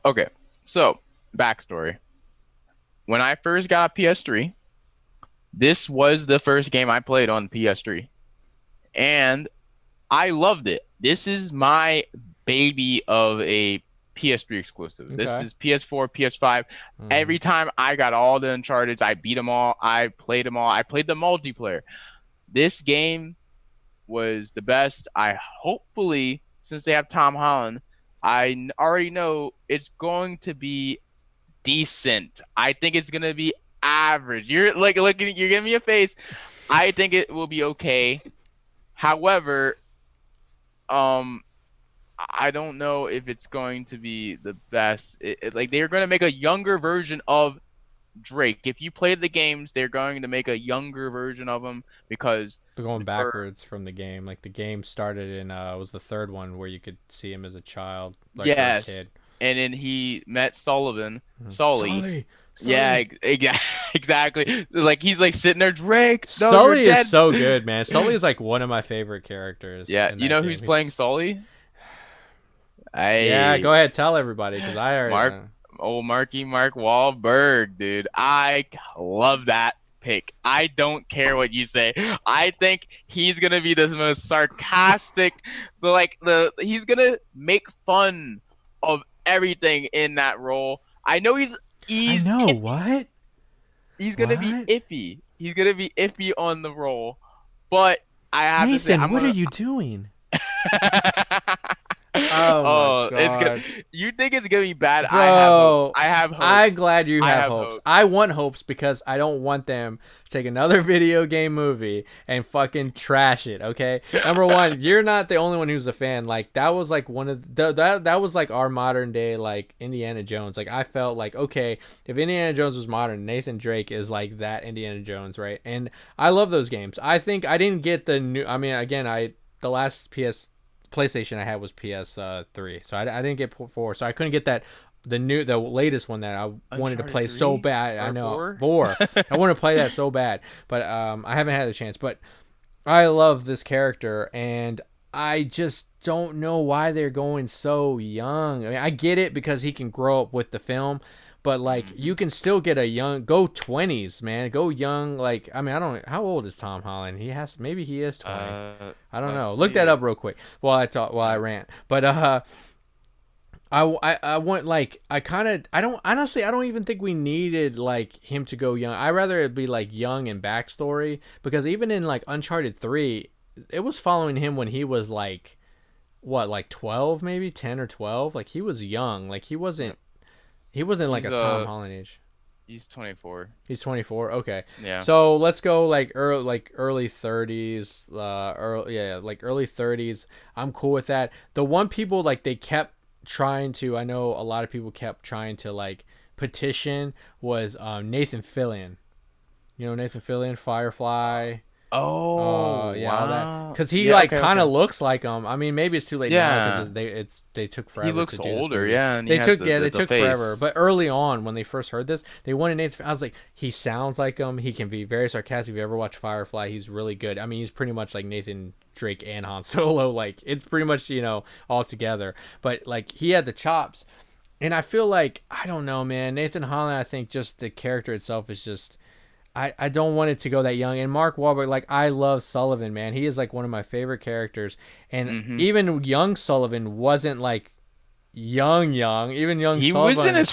Okay, so backstory. When I first got PS3, this was the first game I played on PS3, and I loved it. This is my baby of a PS3 exclusive. Okay. This is PS4, PS5. Every time I got all the Uncharted, I beat them all. I played them all. I played the multiplayer. This game was the best. I hopefully, since they have Tom Holland, I already know it's going to be decent. I think it's going to be average. You're like looking, you're giving me a face. I think it will be okay. However, I don't know if it's going to be the best. Like they're going to make a younger version of Drake. If you play the games, they're going to make a younger version of him because they're going backwards from the game. Like the game started in was the third one where you could see him as a child, like a kid. And then he met Sully. Sully. Yeah, exactly. Like he's like sitting there, Drake. No, Sully is so good, man. Sully is like one of my favorite characters. Yeah, you know who's playing Sully? Yeah, go ahead, tell everybody because I already know. Mark Wahlberg, dude. I love that pick. I don't care what you say. I think he's gonna be the most sarcastic, he's gonna make fun of everything in that role. I know he's I know iffy. what? He's gonna be iffy. He's gonna be iffy on the role, but I have Nathan, to say, what are you doing? Oh my God. You think it's gonna be bad? Bro, I have hopes. I'm glad you have hopes. I want hopes because I don't want them to take another video game movie and fucking trash it. Okay, number one, you're not the only one who's a fan. Like that was like one of that was like our modern day like Indiana Jones. Like I felt like, okay, if Indiana Jones was modern, Nathan Drake is like that Indiana Jones, right? And I love those games. I think I didn't get the new. I mean, again, the last PlayStation I had was PS3, so I didn't get 4, so I couldn't get the latest one that I wanted to play so bad. I know 4. I want to play that so bad, but I haven't had a chance. But I love this character, and I just don't know why they're going so young. I mean, I get it because he can grow up with the film, but like you can still get go 20s, man. Go young. Like I mean, I don't. How old is Tom Holland? Maybe he is 20. I don't know. Look that up real quick while I rant. But I want like I don't even think we needed like him to go young. I'd rather it be like young and backstory, because even in like Uncharted 3, it was following him when he was like what, like 12, maybe 10 or 12. Like he was young. Like he wasn't like a Tom Holland age. He's 24. He's 24. Okay. Yeah. So let's go like early 30s. Like early 30s. I'm cool with that. The one people like they kept trying to, I know a lot of people kept trying to like petition was Nathan Fillion. You know Nathan Fillion, Firefly. Oh, wow. Because he kind of looks like him. I mean, maybe it's too late now because they took forever. He looks to do older, this and they took forever. But early on, when they first heard this, they wanted Nathan. I was like, he sounds like him. He can be very sarcastic. If you ever watch Firefly, he's really good. I mean, he's pretty much like Nathan Drake and Han Solo. Like it's pretty much all together. But like he had the chops, and I feel like I don't know, man. Nathan Holland. I think just the character itself is just. I don't want it to go that young. And Mark Wahlberg, like, I love Sullivan, man. He is like one of my favorite characters. And Hmm. even young Sullivan wasn't like young. Even young He was in Sullivan, his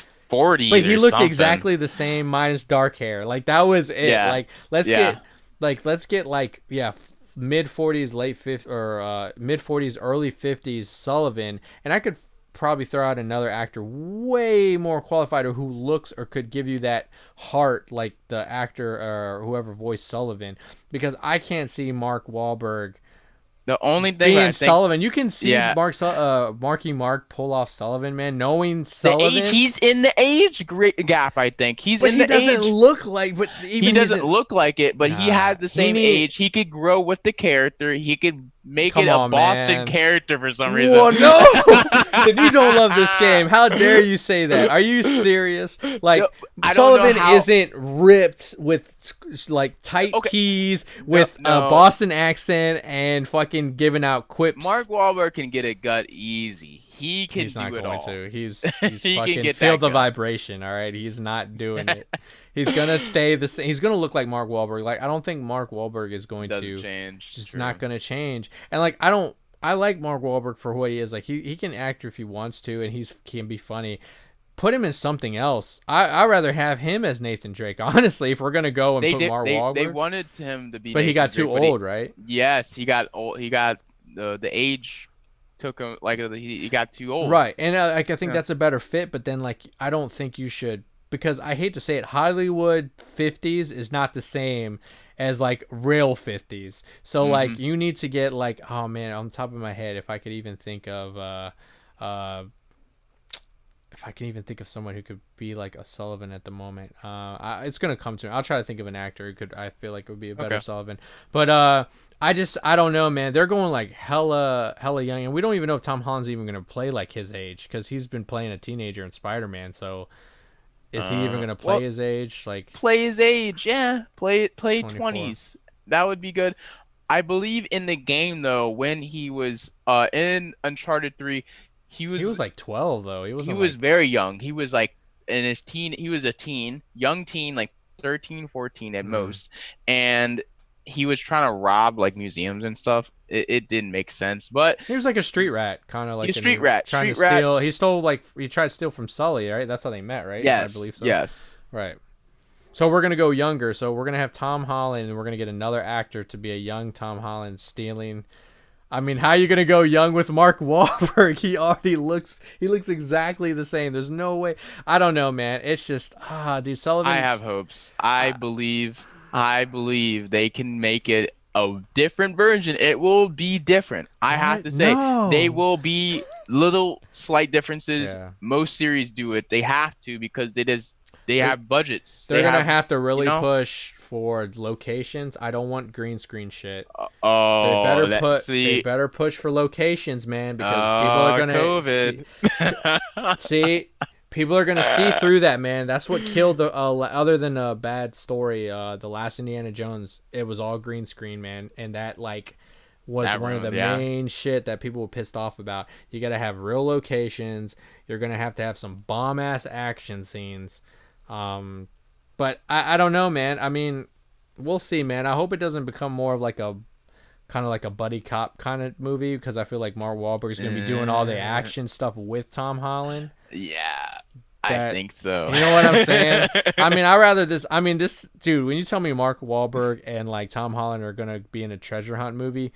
but 40s he or looked something. exactly the same minus dark hair. Like that was it. Yeah, Like yeah. let's get like yeah, mid 40s, late 50s or mid 40s, early 50s Sullivan, and I could probably throw out another actor way more qualified or who looks or could give you that heart like the actor or whoever voiced Sullivan, because I can't see Mark Wahlberg The only thing that being I think, Sullivan. You can see yeah, Marky Mark pull off Sullivan, man, knowing the age, Sullivan. he's in the age gap. I think he's But in he the doesn't age. look like. But He even he's doesn't in. look like it, but he Nah, has the he same need. age. He could grow with the character. He could make it Come a on, Boston man. character for some reason. Whoa, no! Then you don't love this game. How dare you say that? Are you serious? No, Like I don't know Sullivan how. isn't ripped with like tight Okay, tees no, with a no. Boston accent and fucking giving out quips. Mark Wahlberg can get a gut easy. He can He's not do it going all. to. He's He can fucking get feel that the gut. vibration. All right, he's not doing it. He's gonna stay the same. He's gonna look like Mark Wahlberg. Like I don't think Mark Wahlberg is going Doesn't to. change. Just not True. gonna change. And like I don't. I like Mark Wahlberg for what he is. Like he can act if he wants to, and he's can be funny. Put him in something else. I'd rather have him as Nathan Drake. Honestly, if we're gonna go and They put did. Mark They Wahlberg, wanted him to be but he Nathan got too Drake, but he, old, right? yes, he got old. He got the age took him like he got too old. Right, and like I think Yeah. that's a better fit. But then like I don't think you should, because I hate to say it, Hollywood 50s is not the same as like real 50s. So Hmm. like you need to get like, oh man, on top of my head, if I could even think of uh if I can even think of someone who could be like a Sullivan at the moment, it's gonna come to me. I'll try to think of an actor who could. I feel like it would be a better Okay. Sullivan, but I don't know, man. They're going like hella young, and we don't even know if Tom Holland's even gonna play like his age because he's been playing a teenager in Spider-Man. So is he even gonna play Well, his age? Like play his age. Yeah, play 24. 20s. That would be good. I believe in the game though, when he was in Uncharted 3, he He was was like 12 though. He he wasn't was like very young. He was like in his teen. He was a teen, young teen, like 13, 14 at mm, most. And he was trying to rob like museums and stuff. It didn't make sense, but he was like a street rat, kind of he like was in the street rat. trying to Street steal. He rats. stole like he tried to steal from Sully, right? That's how they met, right? I Yes, believe so. yes. Right. So we're gonna go younger. So we're gonna have Tom Holland, and we're gonna get another actor to be a young Tom Holland stealing. I mean, how are you gonna go young with Mark Wahlberg? He looks exactly the same. There's no way. I don't know, man. It's just dude, I Sullivan. have hopes. Uh, I believe they can make it a different version. It will be different. I have what? to say, they No. will be little slight differences. Yeah. Most series do it. They have to because they They're have budgets. they're They gonna have, have to you really know. push for locations. I don't want green screen shit. Oh, They see, better push for locations, man, because people are gonna COVID. see people are gonna see through that, man. That's what killed the other than a bad story, the last Indiana Jones. It was all green screen, man, and that like was That one of the ruined, yeah. main shit that people were pissed off about. You gotta have real locations. You're gonna have to have some bomb ass action scenes. Um, but I don't know, man. I mean, we'll see, man. I hope it doesn't become more of like a kind of like a buddy cop kind of movie, because I feel like Mark Wahlberg is going to be doing all the Uh, action stuff with Tom Holland. yeah, I That think so. you know what I'm saying? I mean, I rather this. I mean, this dude. When you tell me Mark Wahlberg and like Tom Holland are going to be in a treasure hunt movie,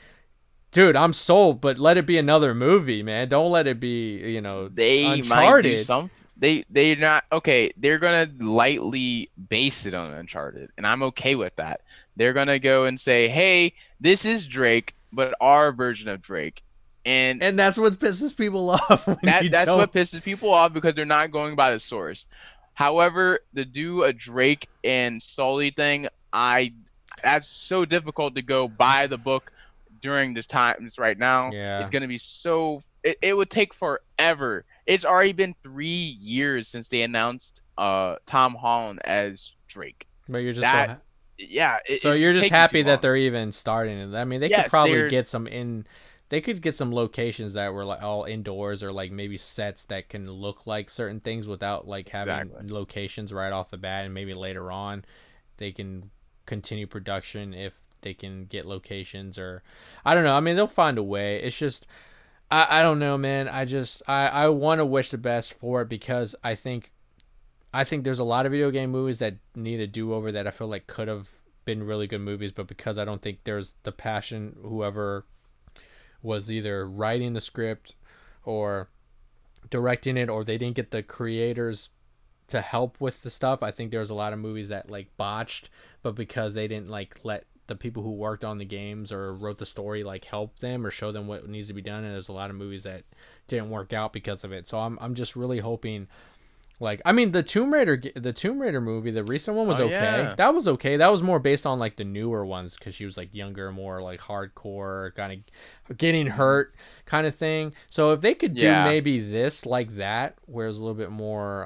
dude, I'm sold. But let it be another movie, man. Don't let it be They might do Uncharted. some. They're not okay. They're gonna lightly base it on Uncharted, and I'm okay with that. They're gonna go and say, "Hey, this is Drake, but our version of Drake," and And that's what pisses people off when you that's don't. what pisses people off because they're not going by the source. However, to do a Drake and Sully thing, I that's so difficult to go by the book during this times right now. It's Yeah, gonna be so it would take forever. It's already been 3 years since they announced Tom Holland as Drake. but you're just That so yeah, So it's you're just taking too happy that long. they're even starting it. I mean, they could Yes, probably they're get some in. They could get some locations that were like all indoors, or like maybe sets that can look like certain things without like having exactly. locations right off the bat, and maybe later on they can continue production if they can get locations, or I don't know. I mean, they'll find a way. It's just I don't know, man. I want to wish the best for it, because I think there's a lot of video game movies that need a do-over that I feel like could have been really good movies, but because I don't think there's the passion, whoever was either writing the script or directing it, or they didn't get the creators to help with the stuff. I think there's a lot of movies that like botched, but because they didn't like let the people who worked on the games or wrote the story like help them or show them what needs to be done, and there's a lot of movies that didn't work out because of it. So I'm just really hoping, like, I mean, the Tomb Raider movie, the recent one was okay. Yeah. That was okay. That was more based on like the newer ones, because she was like younger, more like hardcore, kind of getting hurt kind of thing. So if they could do Yeah. maybe this like that, where it's a little bit more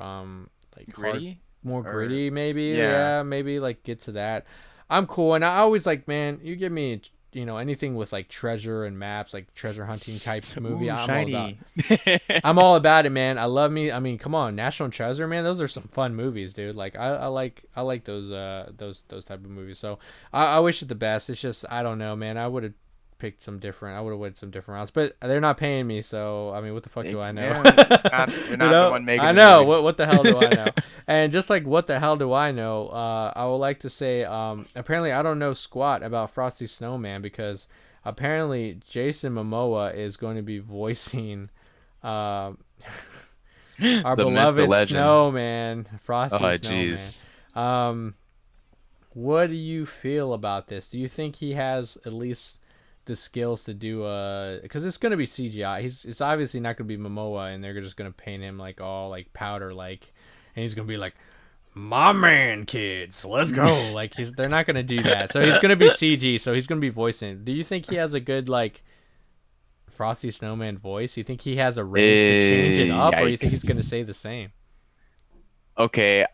like Gritty? more Or- gritty, maybe. Yeah. Yeah, maybe like get to that. I'm cool, and I always like, man, you give me anything with like treasure and maps, like treasure hunting type movie. Ooh, I'm all about. shiny. I'm all about it, man. I love me. I mean, come on, National Treasure, man. Those are some fun movies, dude. Like I like those type of movies. So I wish it the best. It's just I don't know, man. I would have picked some different. I would have went some different routes, but they're not paying me. So I mean, what the fuck do I know? Yeah, you're not the one making I the know movie. what the hell do I know? And just like what the hell do I know? I would like to say apparently I don't know squat about Frosty Snowman, because apparently Jason Momoa is going to be voicing our The myth, the beloved legend. Snowman, Oh, Frosty Snowman. jeez. Um, what do you feel about this? Do you think he has at least the skills to do because it's going to be CGI. It's obviously not going to be Momoa, and they're just going to paint him like all like powder like, and he's going to be like, my man, kids, let's go. Like they're not going to do that. So he's going to be CG, so he's going to be voicing. Do you think he has a good like Frosty Snowman voice? You think he has a range to change it up, or you think he's going to Yikes. stay the same? Okay,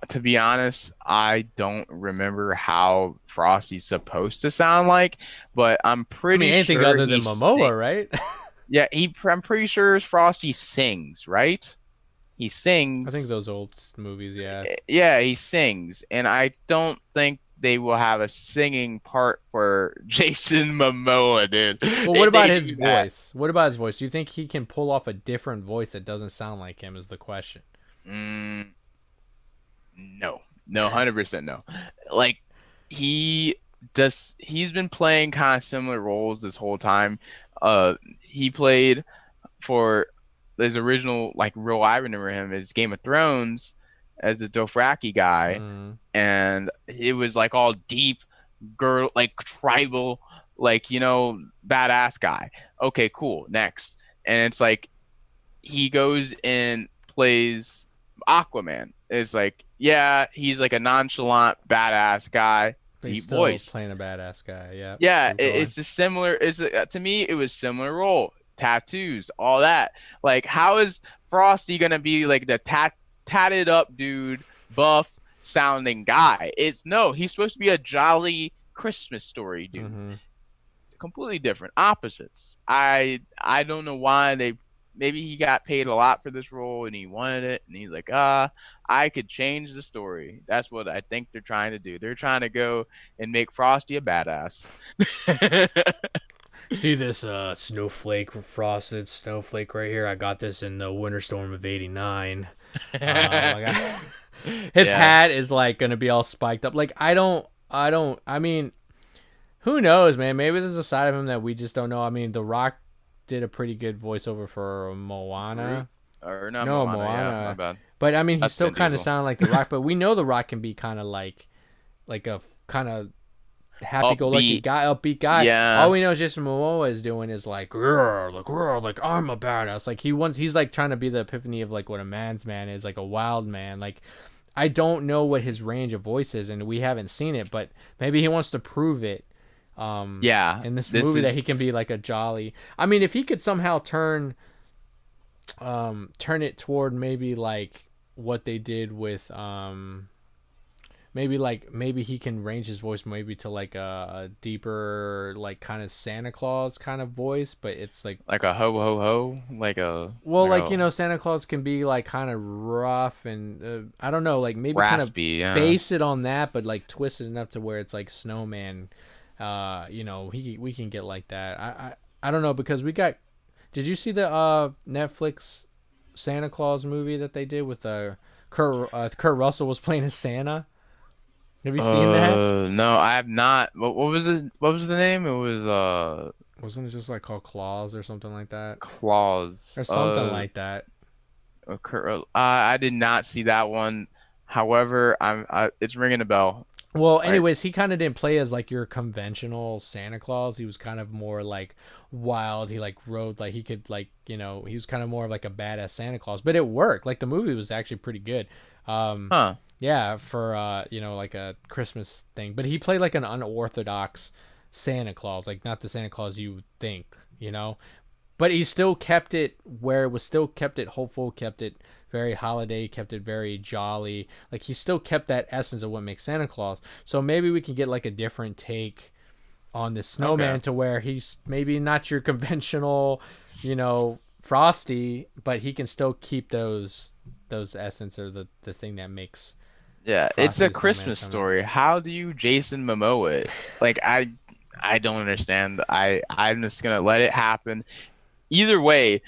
to be honest, I don't remember how Frosty's supposed to sound like, but I'm I mean, pretty anything sure other than Momoa, right? yeah, I'm pretty sure Frosty sings, right? He I think sings. those old movies, yeah. Yeah, he sings, and I don't think they will have a singing part for Jason Momoa, dude. Well, what If about they his do that, voice? What about his voice? Do you think he can pull off a different voice that doesn't sound like him? Is the question. mm, no, no, 100% no. Like he he's been playing kind of similar roles this whole time. He played for his original like role I remember him is Game of Thrones as the Dothraki guy, Mm. and it was like all deep, girl, like tribal, like badass guy. Okay, cool. Next, and it's like he goes and plays Aquaman. It's like, yeah, he's like a nonchalant, badass guy, But he's deep still voice. playing a badass guy. Yeah. Yeah, Keep going. it's a similar. To me, it was similar role, tattoos, all that. Like, how is Frosty gonna be like the tatted up dude, buff sounding guy? It's no, he's supposed to be a jolly Christmas story dude. Mm-hmm. Completely different, opposites. I don't know why they. Maybe he got paid a lot for this role and he wanted it, and he's like, I could change the story. That's what I think they're trying to do. They're trying to go and make Frosty a badass. See this frosted snowflake right here? I got this in the winter storm of '89. I got his Yeah. hat is like gonna be all spiked up. Like I mean, who knows, man? Maybe there's a side of him that we just don't know. I mean, The Rock did a pretty good voiceover for Groot? Moana. Or not No, Moana, yeah, my Moana. bad. But I mean, he That's still Vin kind of Diesel. sounded like The Rock. But we know The Rock can be kind of like a kind of happy-go-lucky Upbeat. guy, upbeat guy. Yeah. All we know Jason Momoa is doing is like, "Grr, like, grr, like I'm a badass." Like he's like trying to be the epiphany of like what a man's man is, like a wild man. Like I don't know what his range of voice is, and we haven't seen it, but maybe he wants to prove it. Yeah. In this This movie that is he can be like a jolly. I mean, if he could somehow turn it toward maybe like what they did with maybe he can range his voice maybe to like a deeper like kind of Santa Claus kind of voice, but it's like Like a ho ho ho, well, like like a Santa Claus can be like kind of rough and I don't know, like maybe kind of raspy. Yeah. base it on that, but like twist it enough to where it's like Snowman. We can get like that. I don't know because we got. Did you see the Netflix Santa Claus movie that they did with Kurt Russell was playing as Santa? Have you seen that? No, I have not. What was it? What was the name? It was Wasn't it just like called Claus or something like that? Claus. Or something like that. I did not see that one. However, it's ringing a bell. Well, I anyways, he kind of didn't play as like your conventional Santa Claus. He was kind of more like wild. He like rode like he could like he was kind of more of like a badass Santa Claus. But it worked. Like the movie was actually pretty good. Huh. Yeah, for like a Christmas thing. But he played like an unorthodox Santa Claus, like not the Santa Claus you would think. But he still kept it where it was still kept it hopeful, kept it very holiday, kept it very jolly. Like he still kept that essence of what makes Santa Claus. So maybe we can get like a different take on this snowman Okay. to where he's maybe not your conventional, Frosty, but he can still keep those essence or the thing that makes Yeah, it's Frosty a the Snowman Christmas snowman. story. How do you Jason Momoa it? Like I don't understand. I'm just gonna let it happen. Either way,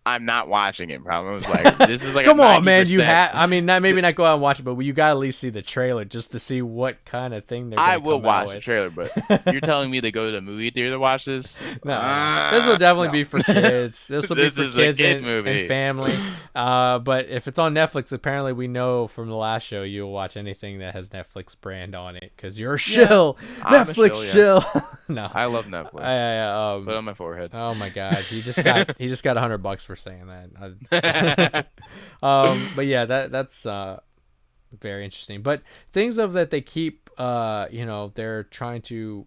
I'm not watching it, bro. I was like, this is like a Come on, man. You 90%. have. I mean, not maybe not go out and watch it, but you gotta at least see the trailer just to see what kind of thing they're I gonna will come out watch the with. trailer, but you're telling me to go to the movie theater to watch this? No. This will definitely No. be for kids. This will be This for is a kids kid and movie. family. But if it's on Netflix, apparently we know from the last show you'll watch anything that has Netflix brand on it because you're a Yeah, shill. I'm a Netflix shill, yeah. shill. No. I love Netflix. Put it on my forehead. Oh my God, he just got $100 for saying that. But yeah, that's very interesting. But things of that they keep, they're trying to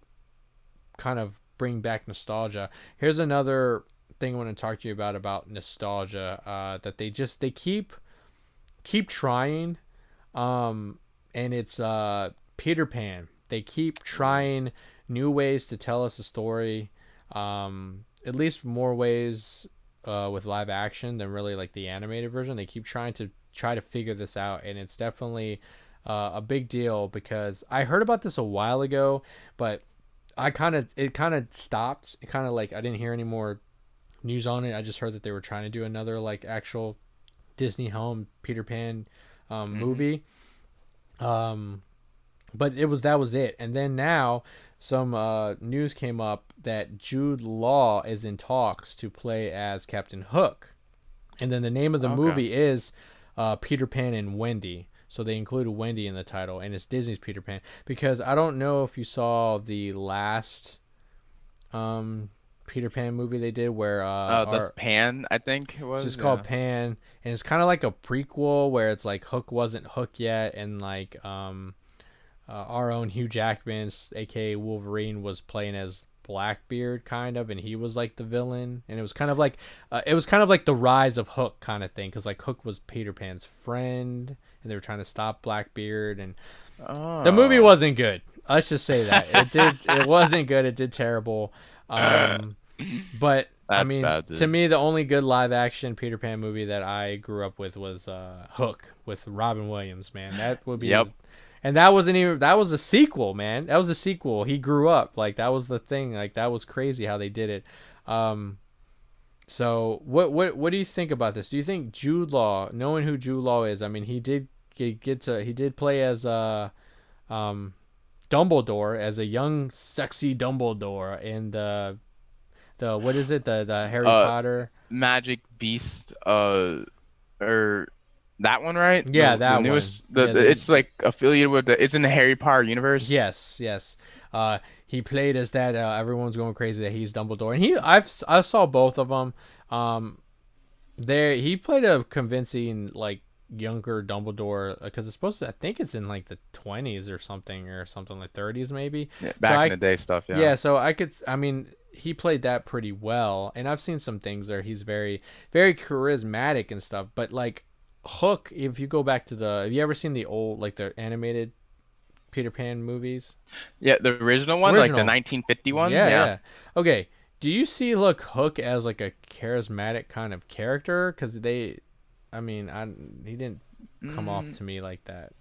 kind of bring back nostalgia. Here's another thing I want to talk to you about nostalgia. That they keep trying, and it's Peter Pan. They keep trying new ways to tell us a story. At least more ways with live action than really like the animated version. They keep try to figure this out, and it's definitely a big deal because I heard about this a while ago, but it kind of stopped. It kind of like I didn't hear any more news on it. I just heard that they were trying to do another like actual Disney home Peter Pan Hmm. movie. But that was it. And then now some news came up that Jude Law is in talks to play as Captain Hook. And then the name of the Okay. movie is Peter Pan and Wendy. So they included Wendy in the title, and it's Disney's Peter Pan. Because I don't know if you saw the last um, Peter Pan movie they did, where That's Pan, I think it it's was. just called Yeah. Pan, and it's kind of like a prequel where it's like Hook wasn't Hook yet, and like our own Hugh Jackman, aka Wolverine, was playing as Blackbeard kind of, and he was like the villain, and it was kind of like the rise of Hook kind of thing, because like Hook was Peter Pan's friend, and they were trying to stop Blackbeard, and the movie Oh. wasn't good. Let's just say that it wasn't good. It did terrible. Um, but I That's mean, bad, to dude. me, the only good live action Peter Pan movie that I grew up with was Hook with Robin Williams. Man, that would Yep. be, and that wasn't even that was a sequel. Man, that was a sequel. He grew up like that was the thing. Like that was crazy how they did it. Um, so what do you think about this? Do you think Jude Law, knowing who Jude Law is, I mean, he did play as um Dumbledore, as a young sexy Dumbledore in the what is it, the Harry Uh, Potter. Magic Beast. Or that one, right? Yeah, The that one. newest. Yeah, It's like affiliated with the. It's in the Harry Potter universe. yes. He played as that. Everyone's going crazy that he's Dumbledore, and I saw both of them. Um, there he played a convincing like younger Dumbledore because it's supposed to. I think it's in like the 20s or something like 30s maybe. Yeah, So back in the day stuff. Yeah. yeah, so I could. I mean, he played that pretty well, and I've seen some things where he's very very charismatic and stuff. But like Hook, if you go back to have you ever seen the old like the animated Peter Pan movies? Yeah, the original one, like the Original. 1950 one. Yeah, Yeah. yeah. Okay. Do you see look Hook as like a charismatic kind of character? Because I mean, he didn't come off Mm, to me like that.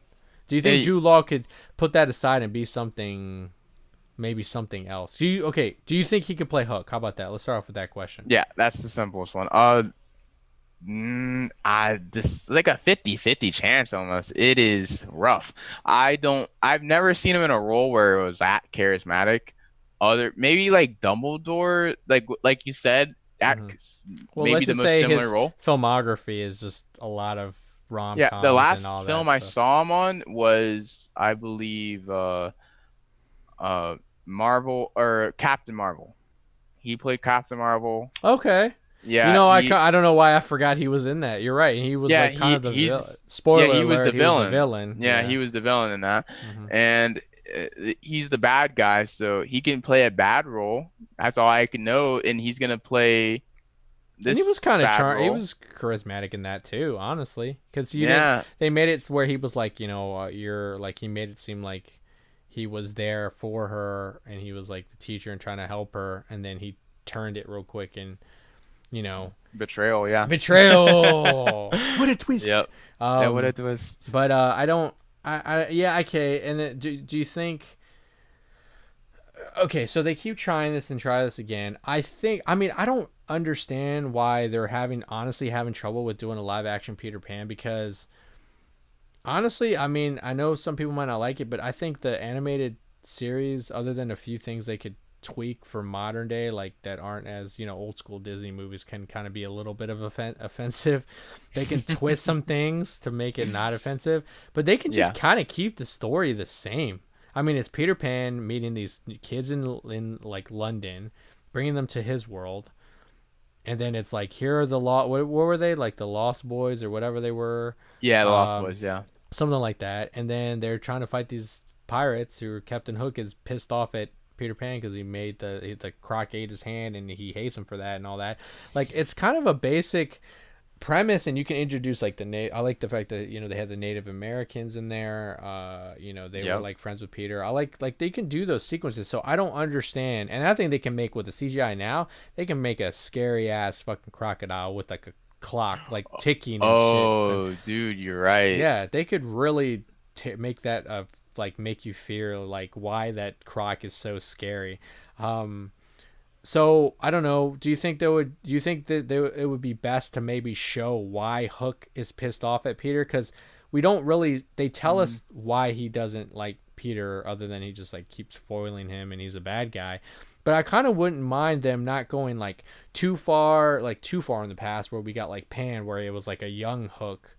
Do you think eh, Jude Law could put that aside and be something, maybe something else? Do you think he could play Hook? How about that? Let's start off with that question. yeah, that's the simplest one. I this is like a 50-50 chance almost. It is rough. I've never seen him in a role where it was that charismatic. Other maybe like Dumbledore, like you said, that Hmm. Well, maybe let's the just most say similar his role. filmography is just a lot of rom Yeah, the coms and last all film that I stuff. saw him on was, I believe, uh Marvel or Captain Marvel. He played Captain Marvel. Okay. Yeah, I don't know why I forgot he was in that. You're right. He was like kind of the villain. Spoiler he was alert, the he was the villain. villain. Yeah, Yeah. he was the villain in that. Hmm. And he's the bad guy, so he can play a bad role. That's all I can know, and he's gonna play And he was this kind of bad he role. was charismatic in that too, honestly. Because you didn't. Yeah, They made it where he was like, you're like he made it seem like he was there for her and he was like the teacher and trying to help her, and then he turned it real quick and you know betrayal. Yeah. betrayal. What a twist. Yep. Yeah, what a Um, twist. but I don't. Yeah, okay. And do you think? Okay, so they keep trying this and try this again. I mean, I don't understand why they're honestly having trouble with doing a live action Peter Pan because honestly, I mean, I know some people might not like it, but I think the animated series, other than a few things they could tweak for modern day, like that aren't as old school Disney movies, can kind of be a little bit of offensive. They can twist some things to make it not offensive, but they can just Yeah. kind of keep the story the same. I mean, it's Peter Pan meeting these kids in like London, bringing them to his world, and then it's like here are the what were they, like the Lost Boys or whatever they were, Yeah, the Lost um, Boys. Yeah. something like that. And then they're trying to fight these pirates who Captain Hook is pissed off at Peter Pan because he made the croc ate his hand and he hates him for that and all that. Like it's kind of a basic premise, and you can introduce like I like the fact that they had the Native Americans in there. They were Yep. like friends with Peter. I like they can do those sequences. So I don't understand, and I think they can make with the CGI now. They can make a scary ass fucking crocodile with like a clock like ticking and shit. And Oh, dude, you're right. yeah, they could really make that like make you feel like why that croc is so scary. Um, so I don't know. Do you think they would? Do you think that it would be best to maybe show why Hook is pissed off at Peter? Because we don't really. They tell Mm, us why he doesn't like Peter, other than he just like keeps foiling him and he's a bad guy. But I kind of wouldn't mind them not going like too far in the past where we got like Pan, where it was like a young Hook.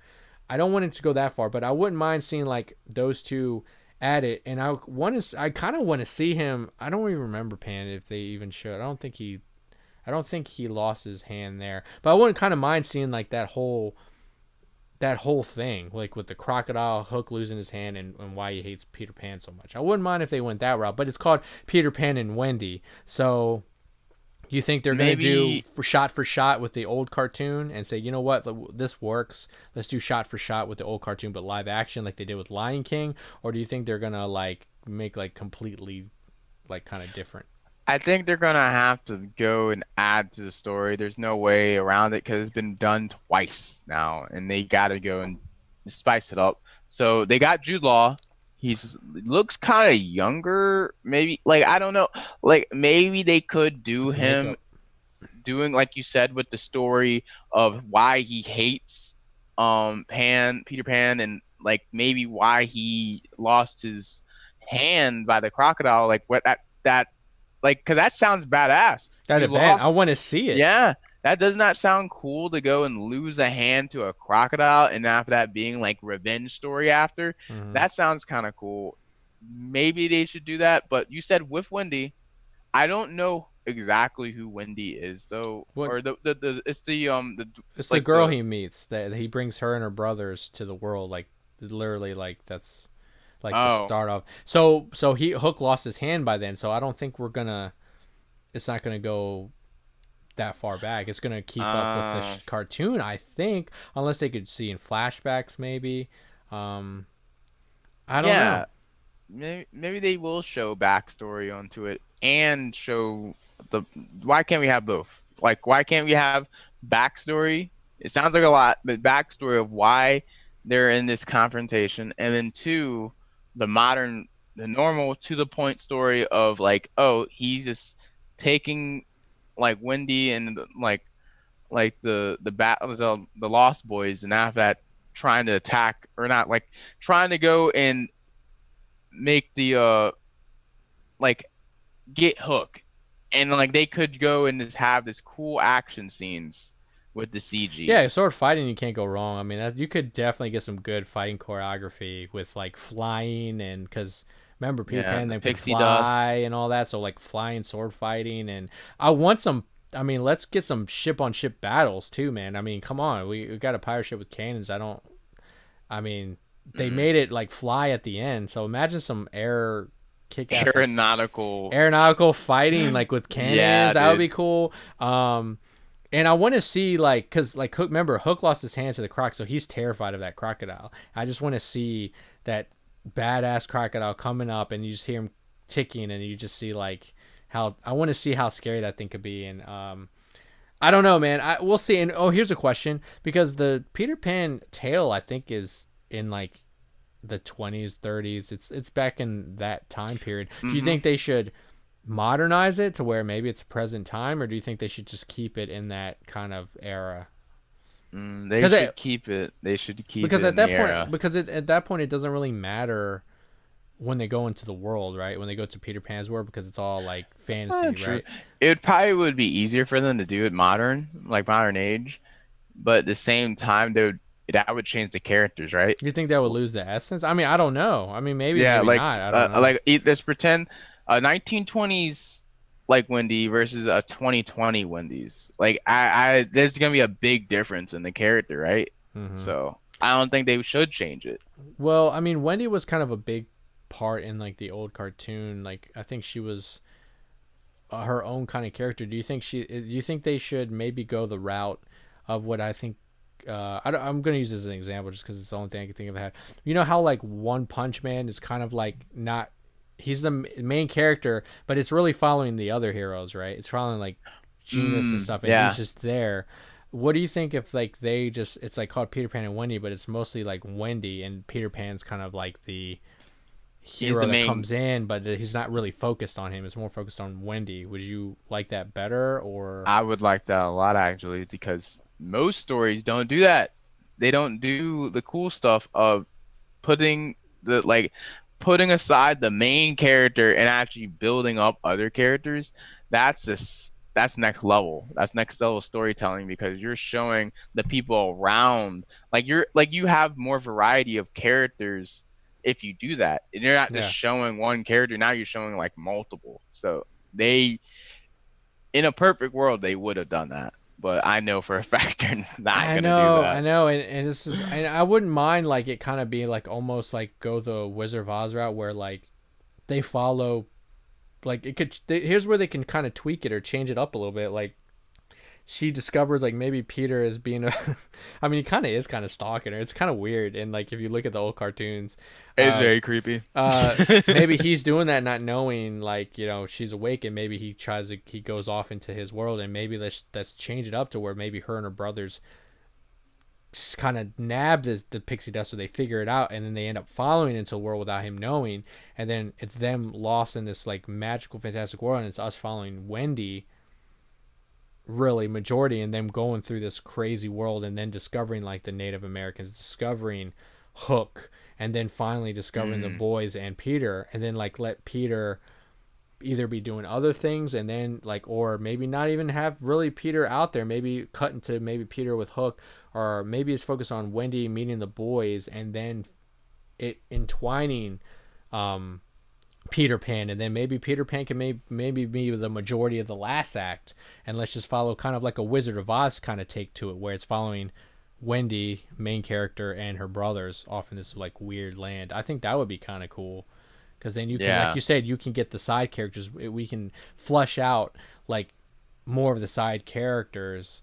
I don't want it to go that far, but I wouldn't mind seeing like those two at it. And I kind of want to see him. I don't even remember Pan if they even showed. I don't think he lost his hand there, but I wouldn't kind of mind seeing like that whole thing, like with the crocodile Hook losing his hand and why he hates Peter Pan so much. I wouldn't mind if they went that route, but it's called Peter Pan and Wendy, so you think they're gonna do maybe for shot with the old cartoon and say, you know what, this works. Let's do shot for shot with the old cartoon, but live action like they did with Lion King, or do you think they're gonna like make like completely like kind of different? I think they're gonna have to go and add to the story. There's no way around it because it's been done twice now, and they gotta go and spice it up. So they got Jude Law. He's looks kind of younger, maybe. Like I don't know. Like maybe they could do With the him makeup. doing like you said with the story of why he hates Peter Pan, and like maybe why he lost his hand by the crocodile. Like what that like, because that sounds badass. That You event, I lost. want to see it. Yeah, that does not sound cool to go and lose a hand to a crocodile, and after that being like revenge story after. Hmm. That sounds kind of cool. Maybe they should do that. But you said with Wendy, I don't know exactly who Wendy is though, What? or the it's the It's the like girl the he meets that he brings her and her brothers to the world. Like literally, like that's like the oh start of. So he Hook lost his hand by then. So I don't think we're gonna. It's not gonna go that far back. It's gonna keep up with the uh cartoon, I think, unless they could see in flashbacks maybe. Um, I don't yeah. know. maybe they will show backstory onto it and show the. Why can't we have both? Like, why can't we have backstory? It sounds like a lot, but backstory of why they're in this confrontation, and then two, the modern, the normal to the point story of like, oh, he's just taking like Wendy and like the Lost Boys, and after that, trying to attack or not, like trying to go and make the like get Hook, and like they could go and just have this cool action scenes with the CG. Yeah, sword fighting you can't go wrong. I mean, you could definitely get some good fighting choreography with like flying and because remember Peter Yeah, Pan and the they could pixie fly dust. and all that, so like flying sword fighting and I want some. I mean, let's get some ship on ship battles too, man. I mean, come on, we got a pirate ship with cannons. I don't. I mean, they Mm, made it like fly at the end, so imagine some air kick ass like aeronautical. aeronautical fighting like with cannons. Yeah, That would be dude. cool. And I want to see like, cause like Hook, remember Hook lost his hand to the croc, so he's terrified of that crocodile. I just want to see that badass crocodile coming up, and you just hear him ticking, and you just see like how I want to see how scary that thing could be. And I don't know, man. We'll see. And oh, here's a question because the Peter Pan tale I think is in like the 20s, 30s. It's back in that time period. Do you Hmm. think they should modernize it to where maybe it's present time, or do you think they should just keep it in that kind of era? They Because should it keep it. They should keep because it at in the that point era. at that point it doesn't really matter when they go into the world, right? When they go to Peter Pan's world because it's all like fantasy, True. right? It probably would be easier for them to do it modern, like modern age, but at the same time, that would change the characters, right? You think that would lose the essence? I mean, I don't know. I mean, maybe, Yeah, maybe not. I don't know. let's pretend a 1920s like Wendy versus a 2020 Wendy's. Like there's gonna be a big difference in the character, right? Hmm. So I don't think they should change it. Well, I mean, Wendy was kind of a big part in like the old cartoon. Like, I think she was her own kind of character. Do you think they should maybe go the route of what I think I'm gonna use this as an example just because it's the only thing I can think of. Had you know how like One Punch Man is kind of like not he's the main character, but it's really following the other heroes, right? It's following like Genius and stuff, and he's Yeah. just there. What do you think if like they just it's like called Peter Pan and Wendy, but it's mostly like Wendy and Peter Pan's kind of like the He's hero the that main. comes in, but he's not really focused on him. It's more focused on Wendy. Would you like that better or? I would like that a lot actually because most stories don't do that. They don't do the cool stuff of putting the like putting aside the main character and actually building up other characters. That's next level. That's next level storytelling because you're showing the people around like you have more variety of characters if you do that. And you're not just Yeah, showing one character, now you're showing like multiple. So they in a perfect world they would have done that. But I know for a fact they're not gonna do I that. know, and this is, and I wouldn't mind like it kind of being like almost like go the Wizard of Oz route where like they follow like it could. Here's where they can kind of tweak it or change it up a little bit. Like she discovers like maybe Peter is being a I mean he kind of is kind of stalking her. It's kind of weird and like if you look at the old cartoons It's uh very creepy. uh maybe he's doing that not knowing like you know she's awake and maybe he goes off into his world and maybe let's change it up to where maybe her and her brothers kind of nabbed the pixie dust so they figure it out and then they end up following into a world without him knowing and then it's them lost in this like magical fantastic world and it's us following Wendy really majority and them going through this crazy world and then discovering like the Native Americans, discovering Hook, and then finally discovering the Mm, boys and Peter, and then like let Peter either be doing other things and then like or maybe not even have really Peter out there, maybe cut into maybe Peter with Hook, or maybe it's focused on Wendy meeting the boys and then it entwining um Peter Pan, and then maybe Peter Pan can maybe be the majority of the last act, and let's just follow kind of like a Wizard of Oz kind of take to it, where it's following Wendy, main character, and her brothers off in this like weird land. I think that would be kind of cool, because then you can, like yeah. you said, you can get the side characters. We can flush out like more of the side characters,